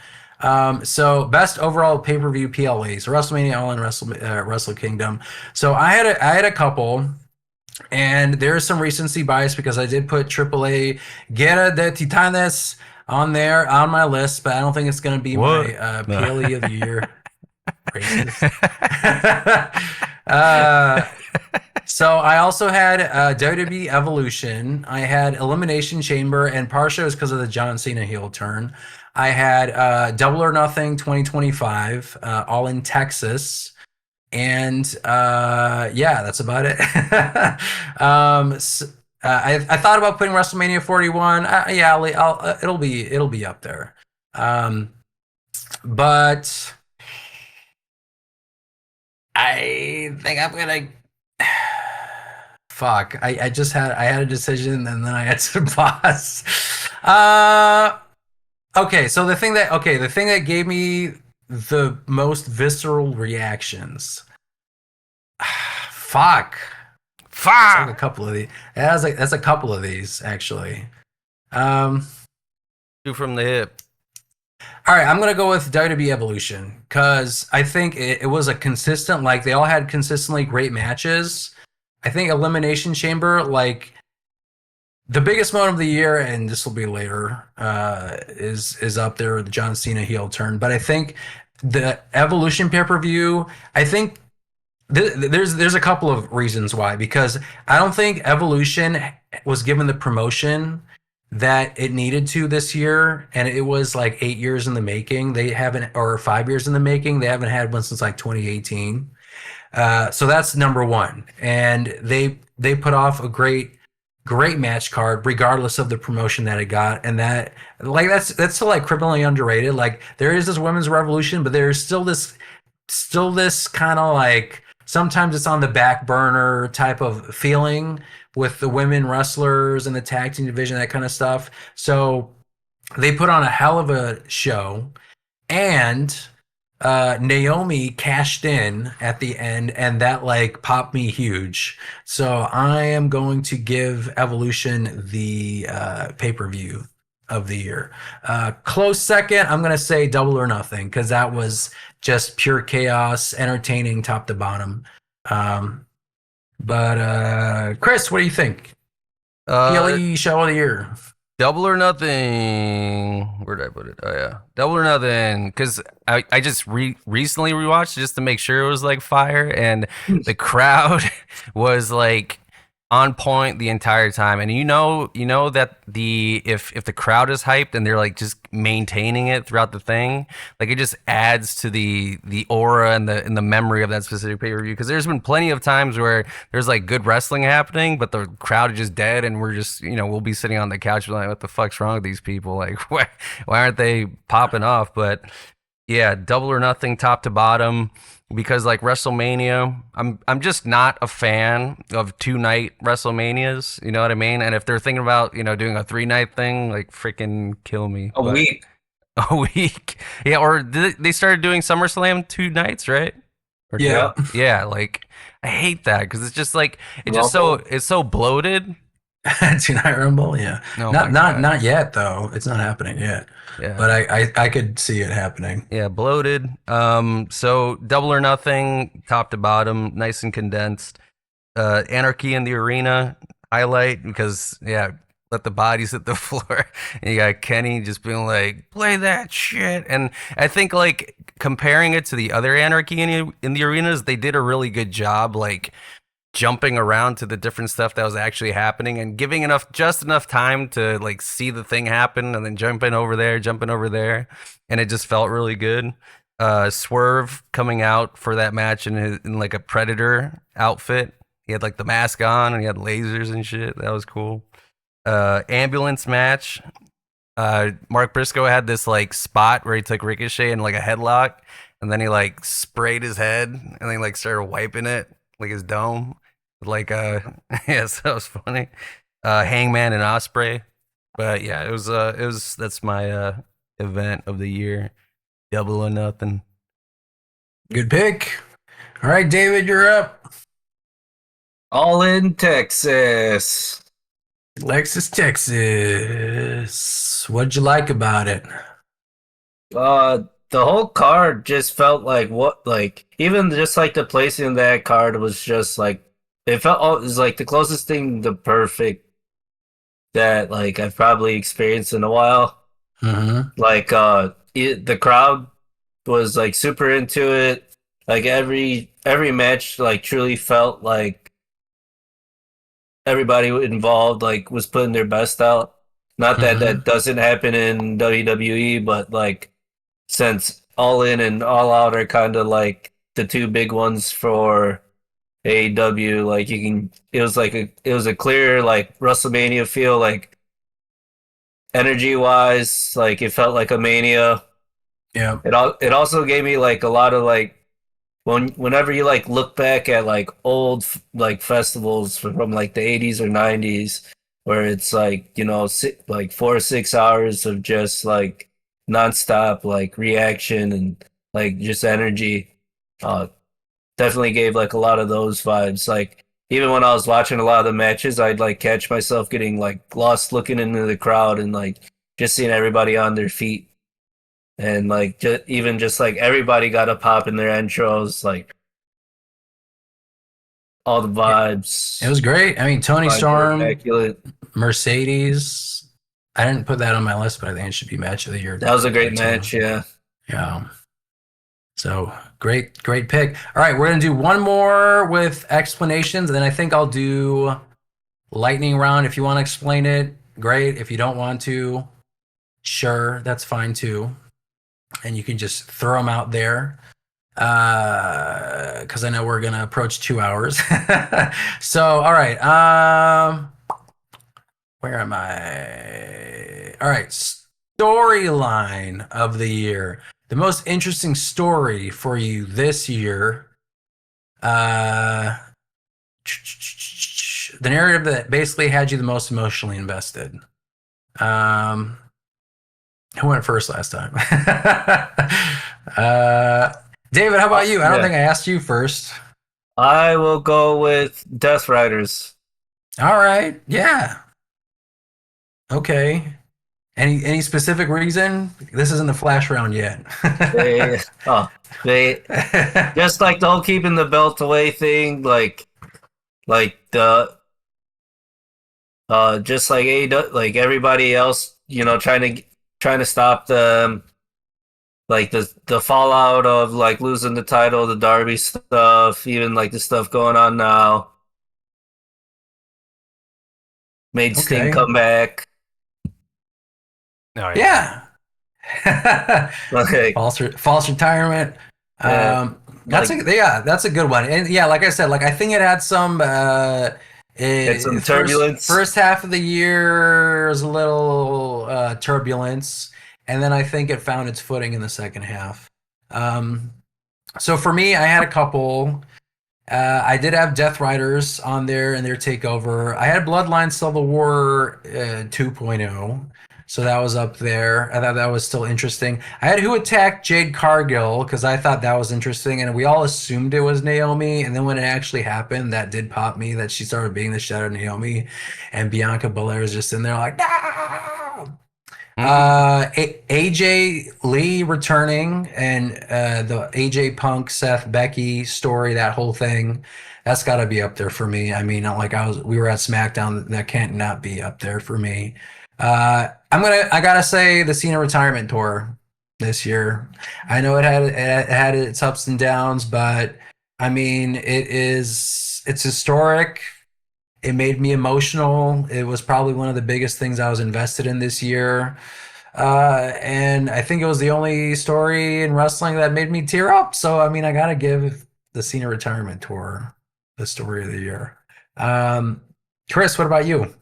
So best overall pay-per-view PLE. So WrestleMania, All In, Wrestle Kingdom. So I had a couple. And there's some recency bias because I did put AAA Guerra de Titanes on there on my list, but I don't think it's going to be What? my No. PLE of the year. Racist. So I also had WWE Evolution. I had Elimination Chamber, and partially it was because of the John Cena heel turn. I had Double or Nothing 2025, All in Texas. And yeah, that's about it. I thought about putting WrestleMania 41. Yeah, it'll be up there. But I think I'm gonna. Fuck! I had a decision and then I had to pause. Okay, so the thing that gave me the most visceral reactions. Fuck. It's like a couple of these. That's a couple of these actually. Two from the hip. All right, I'm gonna go with WWE Evolution because I think it was a consistent. Like they all had consistently great matches. I think Elimination Chamber, like the biggest moment of the year, and this will be later, is up there with the John Cena heel turn. But I think the Evolution pay-per-view, I think there's a couple of reasons why. Because I don't think Evolution was given the promotion that it needed to this year, and it was like 8 years in the making. They haven't, or 5 years in the making. They haven't had one since like 2018. So that's number one, and they put off a great match card regardless of the promotion that it got, and that's still like criminally underrated. Like there is this women's revolution, but there's still this kind of like sometimes it's on the back burner type of feeling with the women wrestlers and the tag team division, that kind of stuff. So they put on a hell of a show, and Naomi cashed in at the end, and that like popped me huge. So I am going to give Evolution the pay-per-view of the year. Close second, I'm going to say Double or Nothing because that was just pure chaos, entertaining top to bottom. But Chris, what do you think? PLE show of the year. Double or Nothing. Where did I put it? Oh yeah, Double or Nothing. Because I just recently rewatched it just to make sure it was like fire, and the crowd was like on point the entire time, and you know that if the crowd is hyped and they're like just maintaining it throughout the thing, like it just adds to the aura and the memory of that specific pay-per-view. Because there's been plenty of times where there's like good wrestling happening, but the crowd is just dead, and we're just, we'll be sitting on the couch like, what the fuck's wrong with these people? Like, why aren't they popping off? But yeah, Double or Nothing, top to bottom. Because like WrestleMania, I'm just not a fan of 2-night WrestleManias. You know what I mean? And if they're thinking about doing a 3-night thing, like freaking kill me. A week. A week, yeah. Or they started doing SummerSlam 2 nights, right? Or Yeah. yeah. Like I hate that because it's just like it's so bloated. 2-night Rumble, yeah. Oh not yet though. It's not happening yet. Yeah. But I could see it happening. Yeah, bloated. So Double or Nothing, top to bottom, nice and condensed. Anarchy in the Arena highlight because let the bodies hit the floor. And you got Kenny just being like, play that shit. And I think like comparing it to the other Anarchy in the arenas, they did a really good job like jumping around to the different stuff that was actually happening and giving just enough time to like see the thing happen and then jumping over there, and it just felt really good. Swerve coming out for that match in like a Predator outfit. He had like the mask on and he had lasers and shit. That was cool. Ambulance match. Mark Briscoe had this like spot where he took Ricochet in like a headlock, and then he like sprayed his head and then like started wiping it like his dome. Like yeah, so that was funny. Hangman and Ospreay. But yeah, it was that's my event of the year. Double or Nothing. Good pick. All right, David, you're up. All in Texas. Lexus, Texas. What'd you like about it? The whole card just felt like even just like the placing of that card was just like it was like the closest thing to perfect that like I've probably experienced in a while. Mm-hmm. Like the crowd was like super into it. Like every match like truly felt like everybody involved like was putting their best out. Not that that doesn't happen in WWE, but like since All In and All Out are kind of like the two big ones for AEW, like it was a clear like WrestleMania feel, like energy wise, like it felt like a Mania. Yeah. It also gave me like a lot of like whenever you like look back at like old like festivals from like the 80s or 90s where it's like like 4 or 6 hours of just like nonstop like reaction and like just energy. Definitely gave like a lot of those vibes. Like even when I was watching a lot of the matches, I'd like catch myself getting like lost looking into the crowd and like just seeing everybody on their feet, and like even just like everybody got a pop in their intros, like all the vibes. It was great. I mean, Tony Storm, immaculate. Mercedes. I didn't put that on my list, but I think it should be match of the year. That was a great match, yeah. Yeah. So great pick. All right, we're gonna do one more with explanations, and then I think I'll do lightning round. If you want to explain it, great. If you don't want to, sure, that's fine too. And you can just throw them out there, because I know we're gonna approach 2 hours. So all right, where am I? All right, storyline of the year. The most interesting story for you this year, the narrative that basically had you the most emotionally invested. Who went first last time? David, how about you? I don't think I asked you first. I will go with Death Riders. All right, yeah. Okay. Any specific reason? This isn't the flash round yet. they just like the whole keeping the belt away thing, like the just like like everybody else, trying to stop them, like the fallout of like losing the title, the Darby stuff, even like the stuff going on now. Made Sting Okay. come back. Oh Yeah. Like, False retirement. yeah, That's like that's a good one. And yeah, like I said, like I think it had some had some first turbulence. half of the year was a little turbulence, and then I think it found its footing in the second half. Um, so for me, I had a couple. I did have Death Riders on there and their takeover. I had Bloodline Civil War 2.0, so that was up there. I thought that was still interesting. I had Who Attacked Jade Cargill because I thought that was interesting, and we all assumed it was Naomi. And then when it actually happened, that did pop me that she started being the Shadow Naomi, and Bianca Belair is just in there like, no! AJ Lee returning and the AJ Punk Seth Becky story, that whole thing, that's got to be up there for me. I mean, like we were at SmackDown, that can't not be up there for me. I gotta say the Cena retirement tour this year. I know it had its ups and downs, but I mean, it's historic. It made me emotional. It was probably one of the biggest things I was invested in this year. And I think it was the only story in wrestling that made me tear up. So, I mean, I got to give the Cena retirement tour the story of the year. Chris, what about you?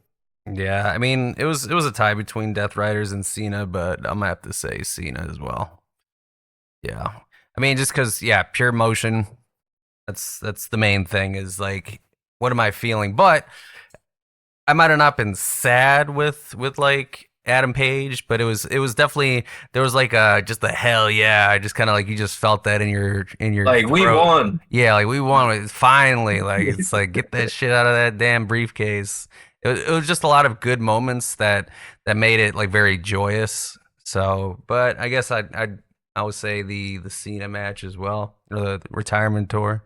Yeah, I mean, it was a tie between Death Riders and Cena, but I'm gonna have to say Cena as well. Yeah, I mean, just because, yeah, pure emotion. That's the main thing. Is like, what am I feeling? But I might have not been sad with like Adam Page, but it was definitely, there was like just a hell yeah. I just kind of like, you just felt that in your Like we throat. won. Yeah, like we won it finally. Like it's like, get that shit out of that damn briefcase. It was just a lot of good moments that made it like very joyous. So, but I guess I would say the Cena match as well, or the retirement tour.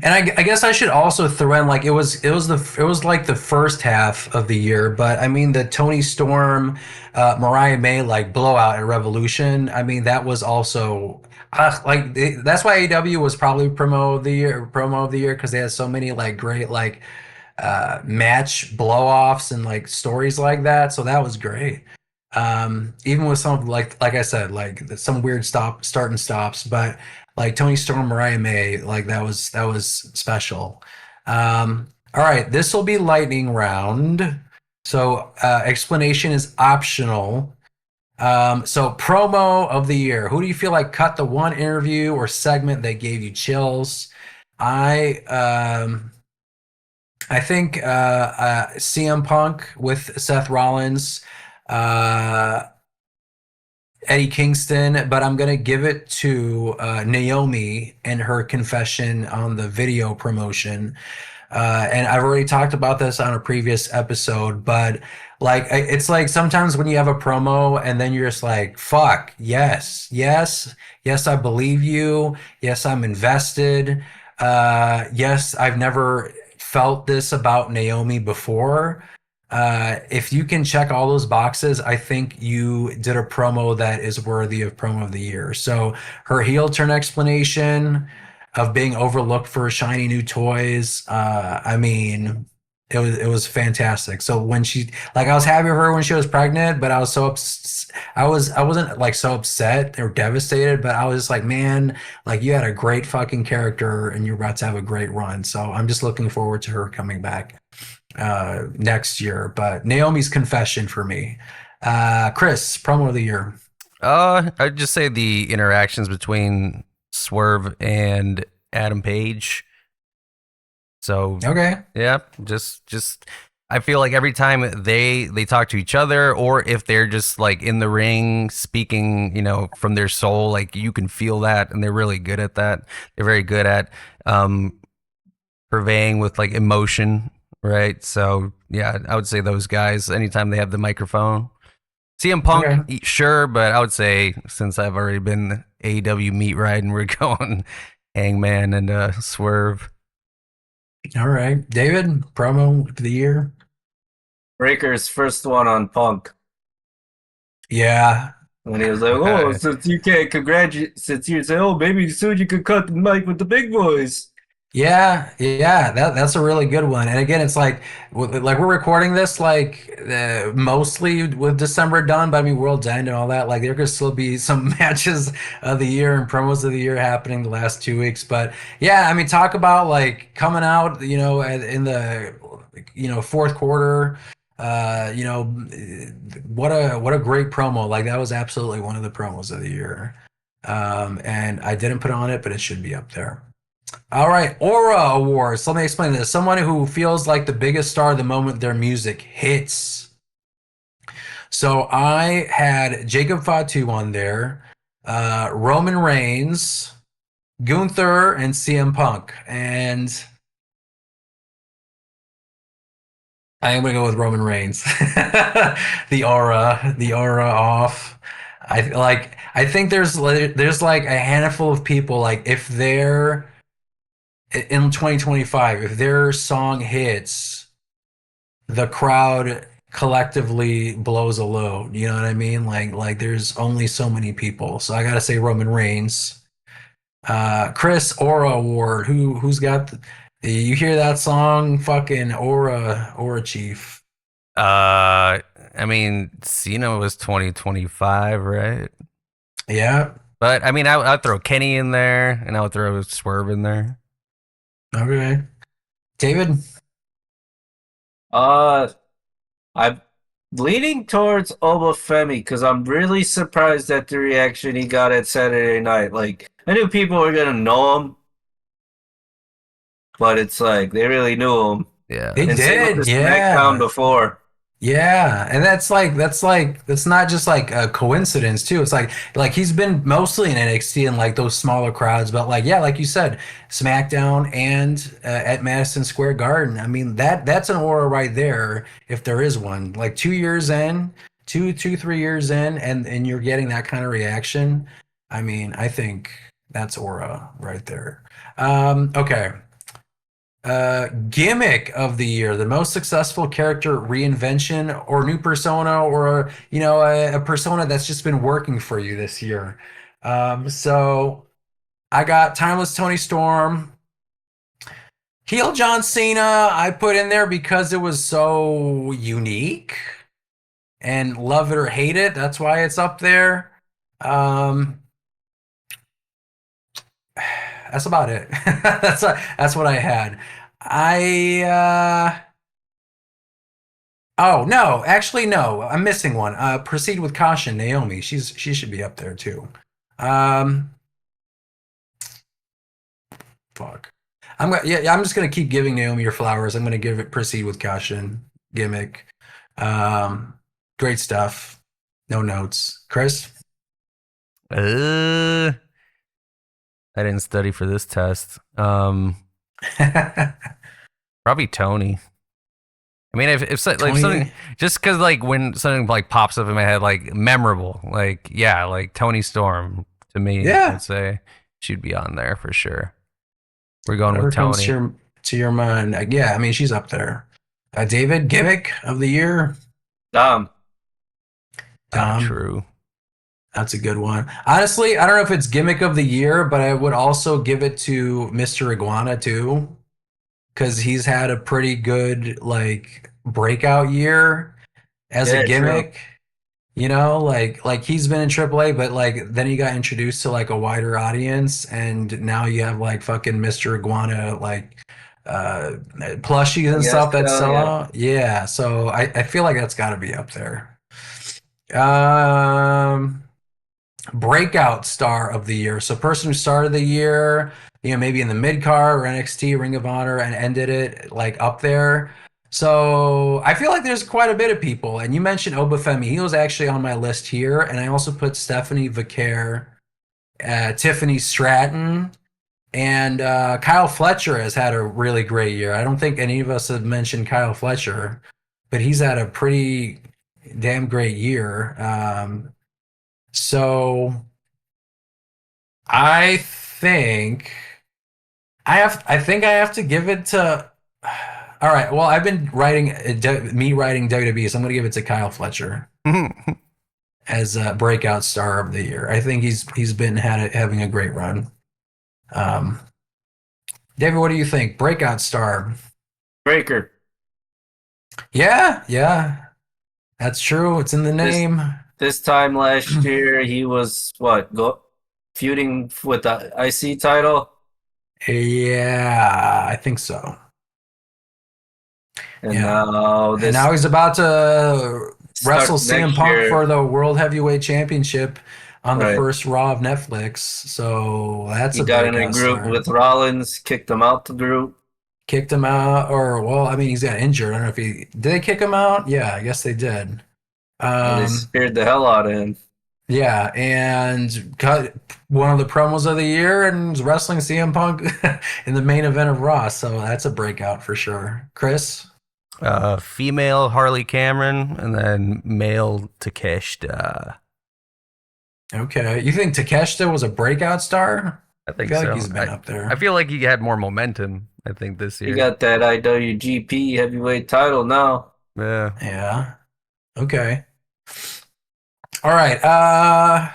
And I guess I should also throw in like it was like the first half of the year, but I mean the Tony Storm, Mariah May like blowout at Revolution. I mean that was also that's why AEW was probably promo of the year because they had so many like great like match blow-offs and like stories like that. So that was great. Even with some like I said, like some weird start and stops, but like Tony Storm, Mariah May, like that was special. All right, this will be lightning round. So explanation is optional. So promo of the year. Who do you feel like cut the one interview or segment that gave you chills? I um I think CM Punk with Seth Rollins, uh, Eddie Kingston, but I'm gonna give it to Naomi and her confession on the video promotion. And I've already talked about this on a previous episode, but like it's like sometimes when you have a promo and then you're just like, fuck, yes, I believe you. Yes, I'm invested. Yes, I've never felt this about Naomi before. If you can check all those boxes, I think you did a promo that is worthy of promo of the year. So her heel turn explanation of being overlooked for shiny new toys. I mean, it was fantastic. So when she like I was happy for her when she was pregnant, but I was I wasn't like so upset or devastated, but I was just like, man, like you had a great fucking character and you're about to have a great run. So I'm just looking forward to her coming back next year. But Naomi's confession for me. Chris, promo of the year. I'd just say the interactions between Swerve and Adam Page. So Okay. yeah, just I feel like every time they talk to each other, or if they're just like in the ring speaking, from their soul, like you can feel that, and they're really good at that. They're very good at purveying with like emotion, right? So yeah, I would say those guys anytime they have the microphone. CM Punk, Okay. sure, but I would say since I've already been AEW meat riding, we're going Hangman and Swerve. All right. David, promo of the year. Breaker's first one on Punk. Yeah. When he was like, "Oh, since you can't congratulate, since you say, oh, maybe soon you could cut the mic with the big boys." Yeah, that's a really good one. And again, it's like we're recording this like mostly with December done, but I mean World's End and all that. Like there could still be some matches of the year and promos of the year happening the last 2 weeks. But yeah, I mean talk about like coming out, in the fourth quarter. What a great promo. Like that was absolutely one of the promos of the year. And I didn't put on it, but it should be up there. All right, Aura Awards. Let me explain this. Someone who feels like the biggest star the moment their music hits. So I had Jacob Fatu on there, Roman Reigns, Gunther, and CM Punk. And I am going to go with Roman Reigns. The aura off. I think there's like a handful of people like if they're in 2025, if their song hits, the crowd collectively blows a load. You know what I mean? Like there's only so many people. So I gotta say Roman Reigns. Chris Aura Award. Who's got you hear that song? Fucking Aura Chief. I mean, Cena was 2025, right? Yeah. But I mean, I'd throw Kenny in there, and I would throw Swerve in there. Okay. David? I'm leaning towards Obafemi because I'm really surprised at the reaction he got at Saturday night. Like, I knew people were gonna know him, but it's like they really knew him. Yeah. They And same did, with the yeah. SmackDown before. Yeah, and that's not just like a coincidence too. It's like he's been mostly in NXT and like those smaller crowds, but like yeah, like you said, SmackDown and at Madison Square Garden. I mean that's an aura right there if there is one. Like 2 years in, 3 years in, and you're getting that kind of reaction. I mean, I think that's aura right there. Okay. Gimmick of the year, the most successful character reinvention or new persona or a persona that's just been working for you this year. So I got Timeless Tony Storm, Heel John Cena. I put in there because it was so unique and love it or hate it. That's why it's up there. That's about it. That's what I had. Oh no, actually no, I'm missing one. Proceed with caution, Naomi. She should be up there too. Um, fuck. I'm just gonna keep giving Naomi your flowers. I'm gonna give it proceed with caution gimmick. Great stuff. No notes. Chris? I didn't study for this test. Probably Tony. I mean, if like Tony? something, just because like when something like pops up in my head, like memorable, like yeah, like Tony Storm to me, Yeah. I'd say she'd be on there for sure. We're going Whatever with comes Tony. to your mind. Yeah, I mean she's up there. David, gimmick of the year. Dom. True. That's a good one. Honestly, I don't know if it's gimmick of the year, but I would also give it to Mr. Iguana too, because he's had a pretty good like breakout year as a Yeah, gimmick. true. Like he's been in AAA, but like then he got introduced to like a wider audience, and now you have like fucking Mr. Iguana like plushies and Yes, stuff that sell yeah. out. Yeah, so I feel like that's got to be up there. Um. Breakout star of the year. So person who started the year, maybe in the mid card or NXT, Ring of Honor, and ended it like up there. So I feel like there's quite a bit of people. And you mentioned Obafemi. He was actually on my list here. And I also put Stephanie Vaquer, Tiffany Stratton, and Kyle Fletcher has had a really great year. I don't think any of us have mentioned Kyle Fletcher, but he's had a pretty damn great year. So I think I have to give it to. All right. Well, I've been writing WWE, so I'm going to give it to Kyle Fletcher as a breakout star of the year. I think he's been having a great run. David, what do you think? Breakout star. Breaker. Yeah, that's true. It's in the This name. this time last year, he was feuding with the IC title, Yeah, I think so. and Yeah. now And now he's about to start wrestle CM next Punk year. for the World Heavyweight Championship on the Right. first Raw of Netflix. So that's He a got in a breakout group star. with Rollins, kicked him out the group. Kicked him out, or well, I mean, he's got injured. I don't know if he did. They kick him out? Yeah, I guess they did. And they scared the hell out of him. Yeah, and cut one of the promos of the year and was wrestling CM Punk in the main event of Raw. So that's a breakout for sure. Chris? Female Harley Cameron, and then male Takeshita. Okay. You think Takeshita was a breakout star? I think feel so. like he's been up there. I feel like he had more momentum, I think, this He year. got that IWGP heavyweight title now. Yeah. Yeah. Okay. All right.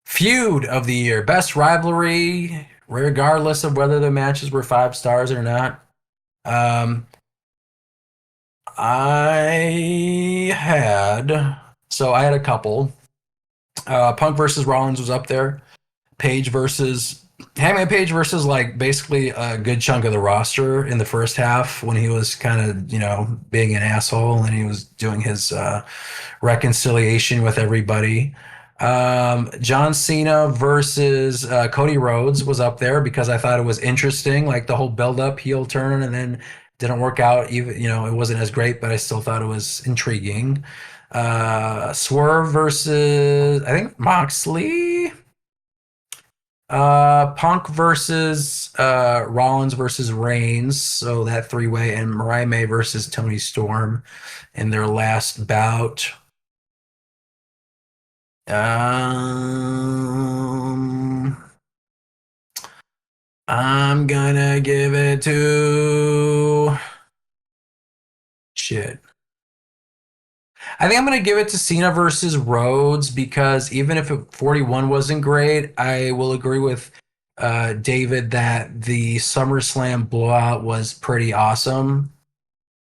Feud of the year. Best rivalry, regardless of whether the matches were 5 stars or not. I had a couple. Punk versus Rollins was up there. Hangman Page versus like basically a good chunk of the roster in the first half when he was kind of, being an asshole and he was doing his reconciliation with everybody. John Cena versus Cody Rhodes was up there because I thought it was interesting, like the whole build-up heel turn, and then didn't work out. Even it wasn't as great, but I still thought it was intriguing. Swerve versus I think Moxley. Punk versus Rollins versus Reigns, so that 3-way, and Mariah May versus Toni Storm in their last bout. I'm gonna give it to shit. I think I'm gonna give it to Cena versus Rhodes because even if 41 wasn't great, I will agree with David that the SummerSlam blowout was pretty awesome.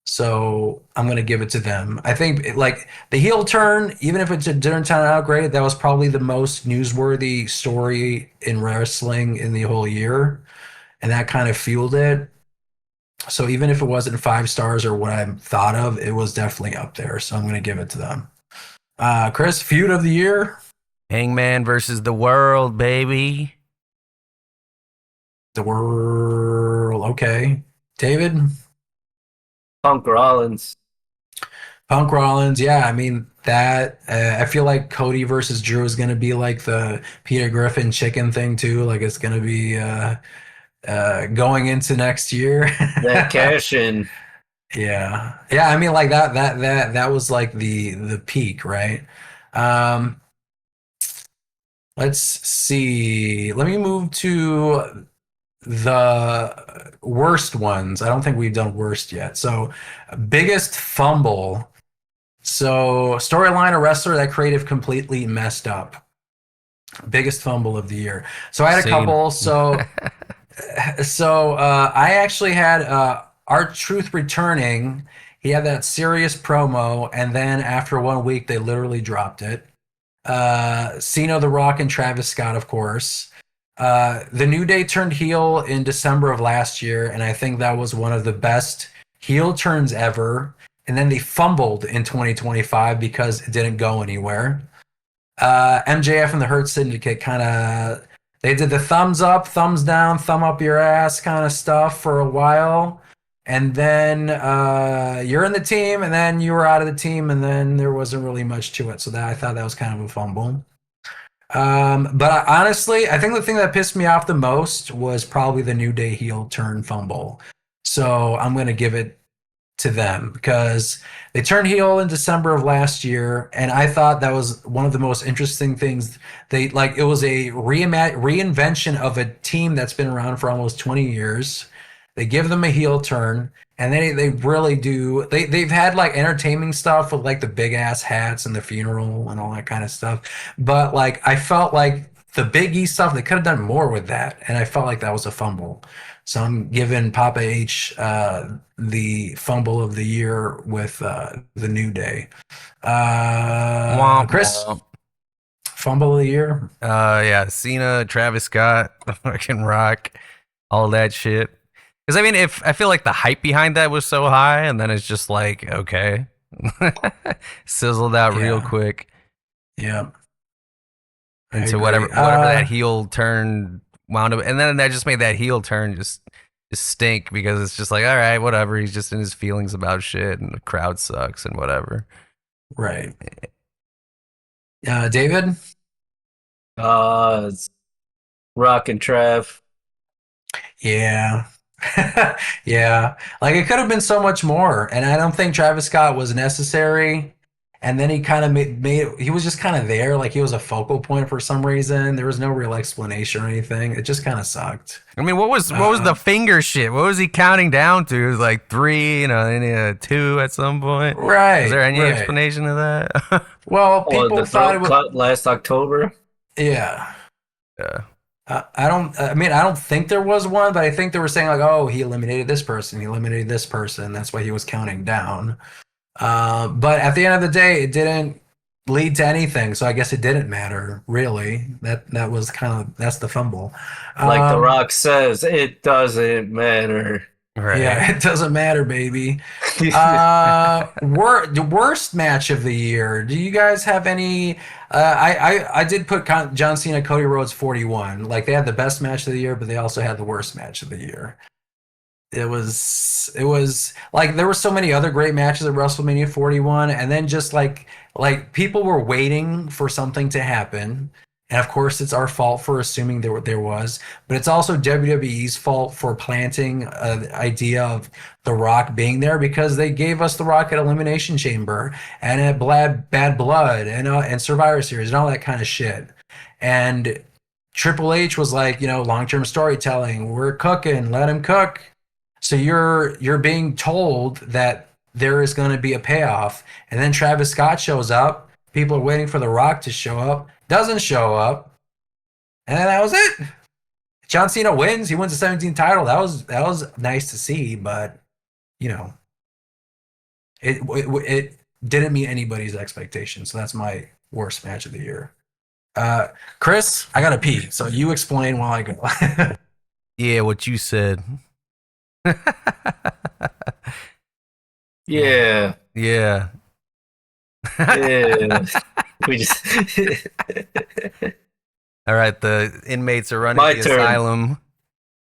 So I'm gonna give it to them. I think like the heel turn, even if it didn't turn out great, that was probably the most newsworthy story in wrestling in the whole year, and that kind of fueled it. So even if it wasn't 5 stars or what I thought of, it was definitely up there. So I'm gonna give it to them. Chris, feud of the year. Hangman versus the World, baby. The World. Okay, David. Punk Rollins. Punk Rollins, yeah. I mean that. I feel like Cody versus Drew is going to be like the Peter Griffin chicken thing too. Like it's going to be going into next year. That cash in. Yeah. I mean, like that was like the peak, right? Let's see. Let me move to the worst ones. I don't think we've done worst yet. So, biggest fumble. So, storyline or wrestler that creative completely messed up. Biggest fumble of the year. So, I had a couple. So, I actually had R-Truth returning. He had that serious promo, and then after 1 week, they literally dropped it. Cena, The Rock, and Travis Scott, of course. The New Day turned heel in December of last year, and I think that was one of the best heel turns ever. And then they fumbled in 2025 because it didn't go anywhere. MJF and the Hurt Syndicate they did the thumbs up, thumbs down, thumb up your ass kind of stuff for a while. And then you're in the team, and then you were out of the team, and then there wasn't really much to it. So I thought that was kind of a fumble. But honestly, I think the thing that pissed me off the most was probably the New Day heel turn fumble. So I'm going to give it to them because they turned heel in December of last year, and I thought that was one of the most interesting things. It was a reinvention of a team that's been around for almost 20 years. They give them a heel turn, and they really do. They've had like entertaining stuff with like the big ass hats and the funeral and all that kind of stuff. But like I felt like the Big E stuff, they could have done more with that, and I felt like that was a fumble. So I'm giving Papa H the fumble of the year with the New Day. Womp Chris, womp. fumble of the year. Yeah, Cena, Travis Scott, fucking Rock, all that shit. Because I mean, if I feel like the hype behind that was so high, and then it's just like, okay, sizzled out real Yeah. quick Yeah. I into agree. whatever that heel turn wound up, and then that just made that heel turn just stink because it's just like, all right, whatever. He's just in his feelings about shit, and the crowd sucks and whatever. Right. David? It's Rock and Trav. Yeah. Yeah. Like it could have been so much more. And I don't think Travis Scott was necessary. And then he kind of he was just kind of there. Like he was a focal point for some reason. There was no real explanation or anything. It just kind of sucked. I mean, what was the finger shit? What was he counting down to? It was like 3, then 2 at some point. Right. Is there any right. explanation of that? Well, people the thought throat it was. cut last October. Yeah. Yeah. I don't think there was one, but I think they were saying like, oh, he eliminated this person, he eliminated this person. That's why he was counting down. But at the end of the day, it didn't lead to anything. So I guess it didn't matter really. That was that's the fumble. Um, Like The Rock says, it doesn't matter. Right. Yeah, it doesn't matter, baby. The worst match of the year. Do you guys have any? I did put John Cena, Cody Rhodes 41. Like they had the best match of the year, but they also had the worst match of the year. It was like there were so many other great matches at WrestleMania 41, and then just like people were waiting for something to happen. And of course, it's our fault for assuming there was, but it's also WWE's fault for planting the idea of The Rock being there because they gave us The Rock at Elimination Chamber and at Bad Blood and Survivor Series and all that kind of shit. And Triple H was like, long-term storytelling. We're cooking, let him cook. So you're being told that there is going to be a payoff, and then Travis Scott shows up. People are waiting for The Rock to show up. Doesn't show up, and then that was it. John Cena wins. He wins the 17th title. That was nice to see, but it didn't meet anybody's expectations. So that's my worst match of the year. Chris, I gotta pee, so you explain while I go. Yeah, what you said. Yeah. Yeah. Yeah. We just All right, the inmates are running My the turn. asylum.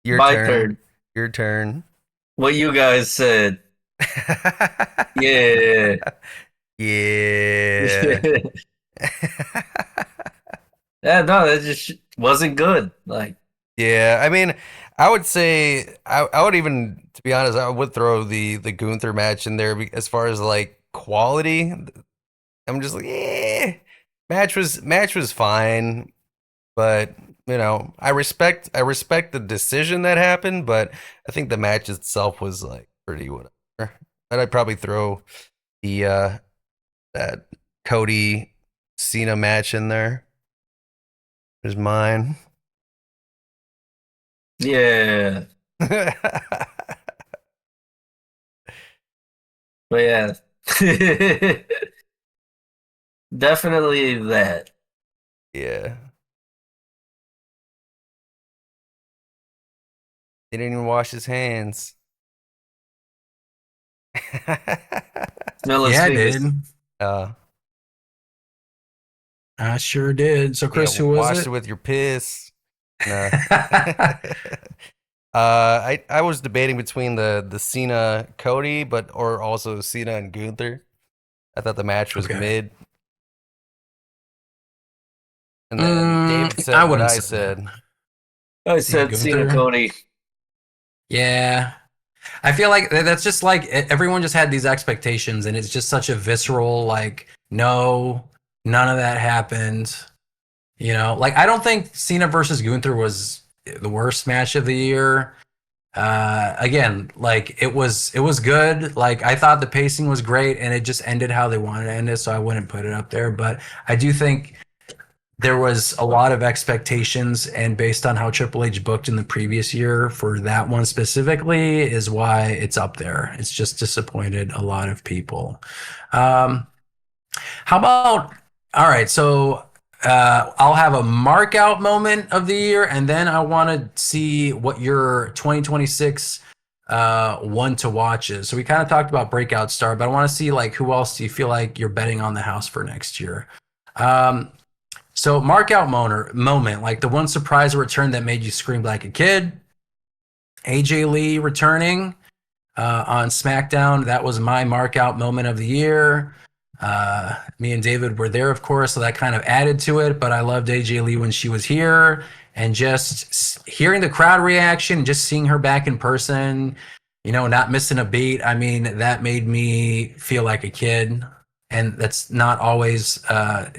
My turn. Your turn. What you guys said. Yeah. Yeah. Yeah, no, that just wasn't good. Like, Yeah, I mean, I would say I would even, to be honest, I would throw the Gunther match in there as far as like quality. I'm just like, match was fine, but I respect the decision that happened, but I think the match itself was like pretty whatever. And I'd probably throw the that Cody Cena match in there. Is mine. yeah. But yeah. Definitely that. Yeah. He didn't even wash his hands. Smell his Yeah, I fingers. did. uh, I sure did. So, Chris, who was wash it? it with your piss. Nah. I was debating between the Cena Cody, or also Cena and Gunther. I thought the match was Okay. mid. And then David said I what wouldn't I say said. I said Cena Gunther? Cody. Yeah. I feel like that's just like everyone just had these expectations, and it's just such a visceral, like, no, none of that happened. Like, I don't think Cena versus Gunther was the worst match of the year. Again, like it was good. Like I thought the pacing was great, and it just ended how they wanted to end it, so I wouldn't put it up there. But I do think there was a lot of expectations, and based on how Triple H booked in the previous year for that one specifically is why it's up there. It's just disappointed a lot of people. How about, all right, so I'll have a mark out moment of the year, and then I want to see what your 2026 one to watch is. So we kind of talked about breakout star, but I want to see like who else do you feel like you're betting on the house for next year. So mark out moment, like the one surprise return that made you scream like a kid. AJ Lee returning on SmackDown. That was my mark out moment of the year. Me and David were there, of course, so that kind of added to it. But I loved AJ Lee when she was here, and just hearing the crowd reaction, just seeing her back in person, you know, not missing a beat. I mean, that made me feel like a kid. And that's not always,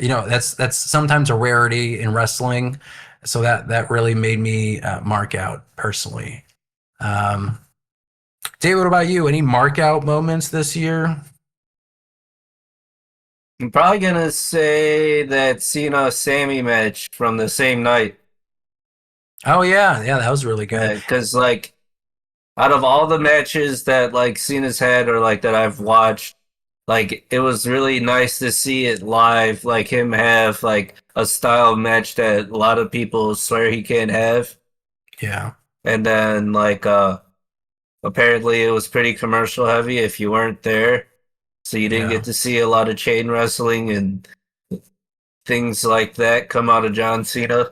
you know, that's sometimes a rarity in wrestling. So that really made me mark out personally. David, what about you? Any mark out moments this year? I'm probably gonna say that Cena-Sammy match from the same night. Oh yeah, that was really good. Because like, out of all the matches that like Cena's had or like that I've watched, like it was really nice to see it live. Like him have like a style match that a lot of people swear he can't have. Yeah. And then like apparently it was pretty commercial heavy if you weren't there. So you didn't get to see a lot of chain wrestling and things like that come out of John Cena.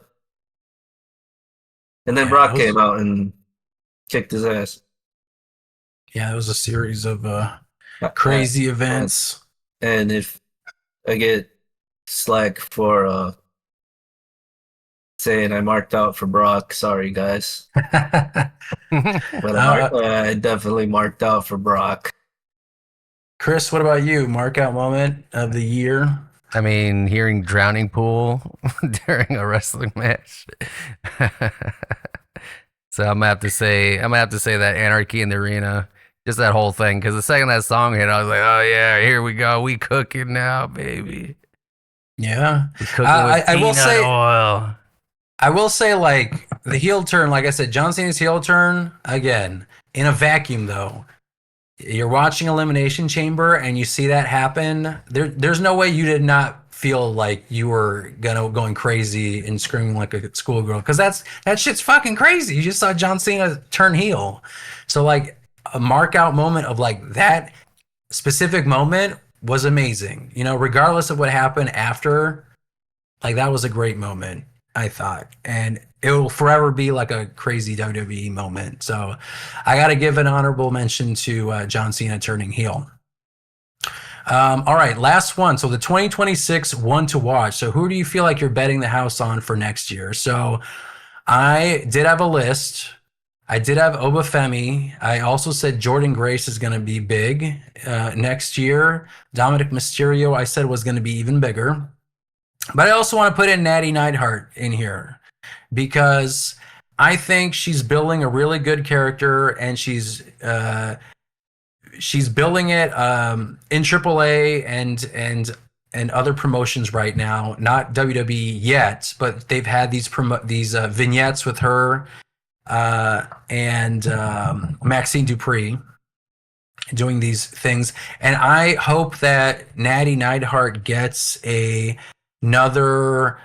And then Brock came out and kicked his ass. Yeah, it was a series of crazy events. And if I get slack for saying I marked out for Brock, sorry guys. But I definitely marked out for Brock. Chris, what about you? Mark out moment of the year? I mean, hearing Drowning Pool during a wrestling match. So I'm gonna have to say that Anarchy in the Arena, just that whole thing. Because the second that song hit, I was like, oh yeah, here we go, we cooking now, baby. Yeah, we cooking with peanut oil. I will say, like the heel turn, like I said, John Cena's heel turn again in a vacuum though. You're watching Elimination Chamber and you see that happen. There's no way you did not feel like you were going crazy and screaming like a schoolgirl, because that shit's fucking crazy. You just saw John Cena turn heel. So like a mark out moment of like that specific moment was amazing. You know, regardless of what happened after, like that was a great moment, I thought. And it will forever be like a crazy WWE moment. So I got to give an honorable mention to John Cena turning heel. All right, last one. So the 2026 one to watch. So who do you feel like you're betting the house on for next year? So I did have a list. I did have Obafemi. I also said Jordan Grace is going to be big next year. Dominic Mysterio, I said, was going to be even bigger. But I also want to put in Natty Neidhart in here, because I think she's building a really good character, and she's building it in AAA and other promotions right now. Not WWE yet, but they've had these vignettes with her and Maxine Dupree doing these things, and I hope that Natty Neidhart gets another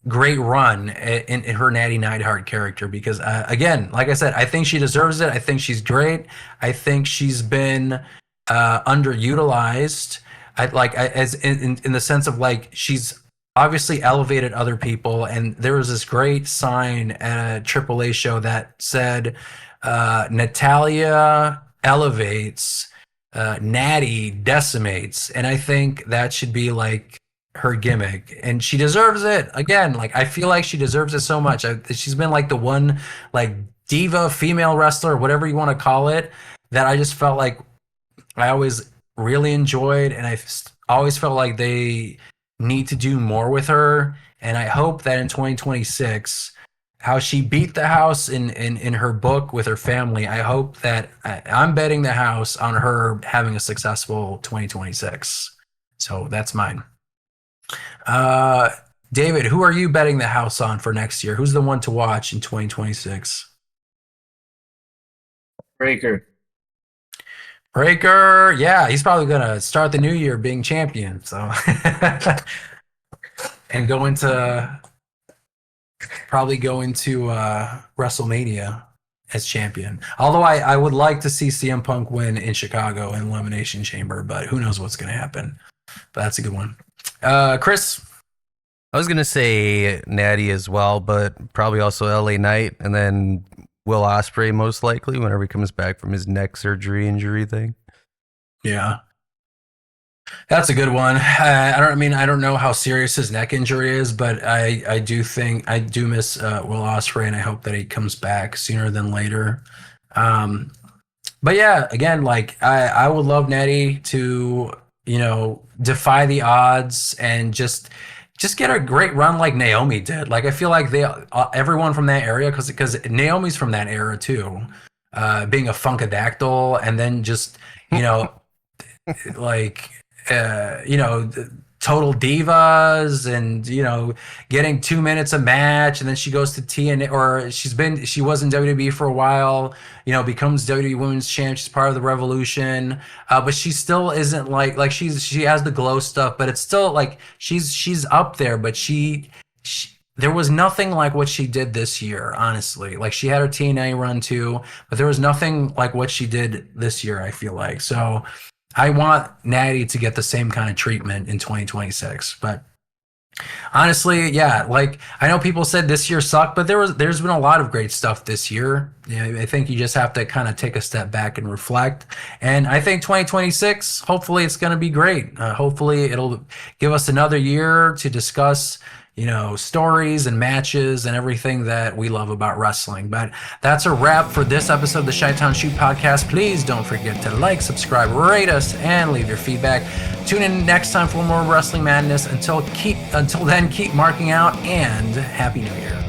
great run in her Natty Neidhart character, because again, like I said, I think she deserves it. I think she's great. I think she's been underutilized. As in the sense of like, she's obviously elevated other people, and there was this great sign at a AAA show that said Natalia elevates, Natty decimates, and I think that should be like her gimmick, and she deserves it. Again, like I feel like she deserves it so much. She's been like the one like diva female wrestler, whatever you want to call it, that I just felt like I always really enjoyed, and I always felt like they need to do more with her. And I hope that in 2026, how she beat the house in her book with her family, I hope that I'm betting the house on her having a successful 2026. So that's mine. David, who are you betting the house on for next year? Who's the one to watch in 2026? Breaker. Breaker, yeah, he's probably gonna start the new year being champion. So, and probably go into WrestleMania as champion. Although I would like to see CM Punk win in Chicago in Elimination Chamber, but who knows what's gonna happen. But that's a good one. Chris. I was gonna say Natty as well, but probably also LA Knight, and then Will Ospreay most likely whenever he comes back from his neck surgery injury thing. Yeah, that's a good one. I don't know how serious his neck injury is, but I do miss Will Ospreay, and I hope that he comes back sooner than later. But yeah, again, like I would love Natty to defy the odds and just get a great run like Naomi did. Like I feel like everyone from that area, because Naomi's from that era too, being a funkadactyl, and then just like total divas, and getting 2 minutes a match, and then she goes to TNA, or she was in WWE for a while, becomes WWE Women's Champ. She's part of the Revolution, but she still isn't like she has the glow stuff, but it's still like she's up there, but she there was nothing like what she did this year, honestly. Like she had her TNA run too, but there was nothing like what she did this year, I feel like. So I want Natty to get the same kind of treatment in 2026. But honestly, yeah, like I know people said this year sucked, but there's been a lot of great stuff this year. I think you just have to kind of take a step back and reflect. And I think 2026, hopefully it's going to be great. Hopefully it'll give us another year to discuss stories and matches and everything that we love about wrestling. But that's a wrap for this episode of the Chi-Town Shoot podcast. Please don't forget to like, subscribe, rate us, and leave your feedback. Tune in next time for more Wrestling Madness. Until then, keep marking out, and Happy New Year.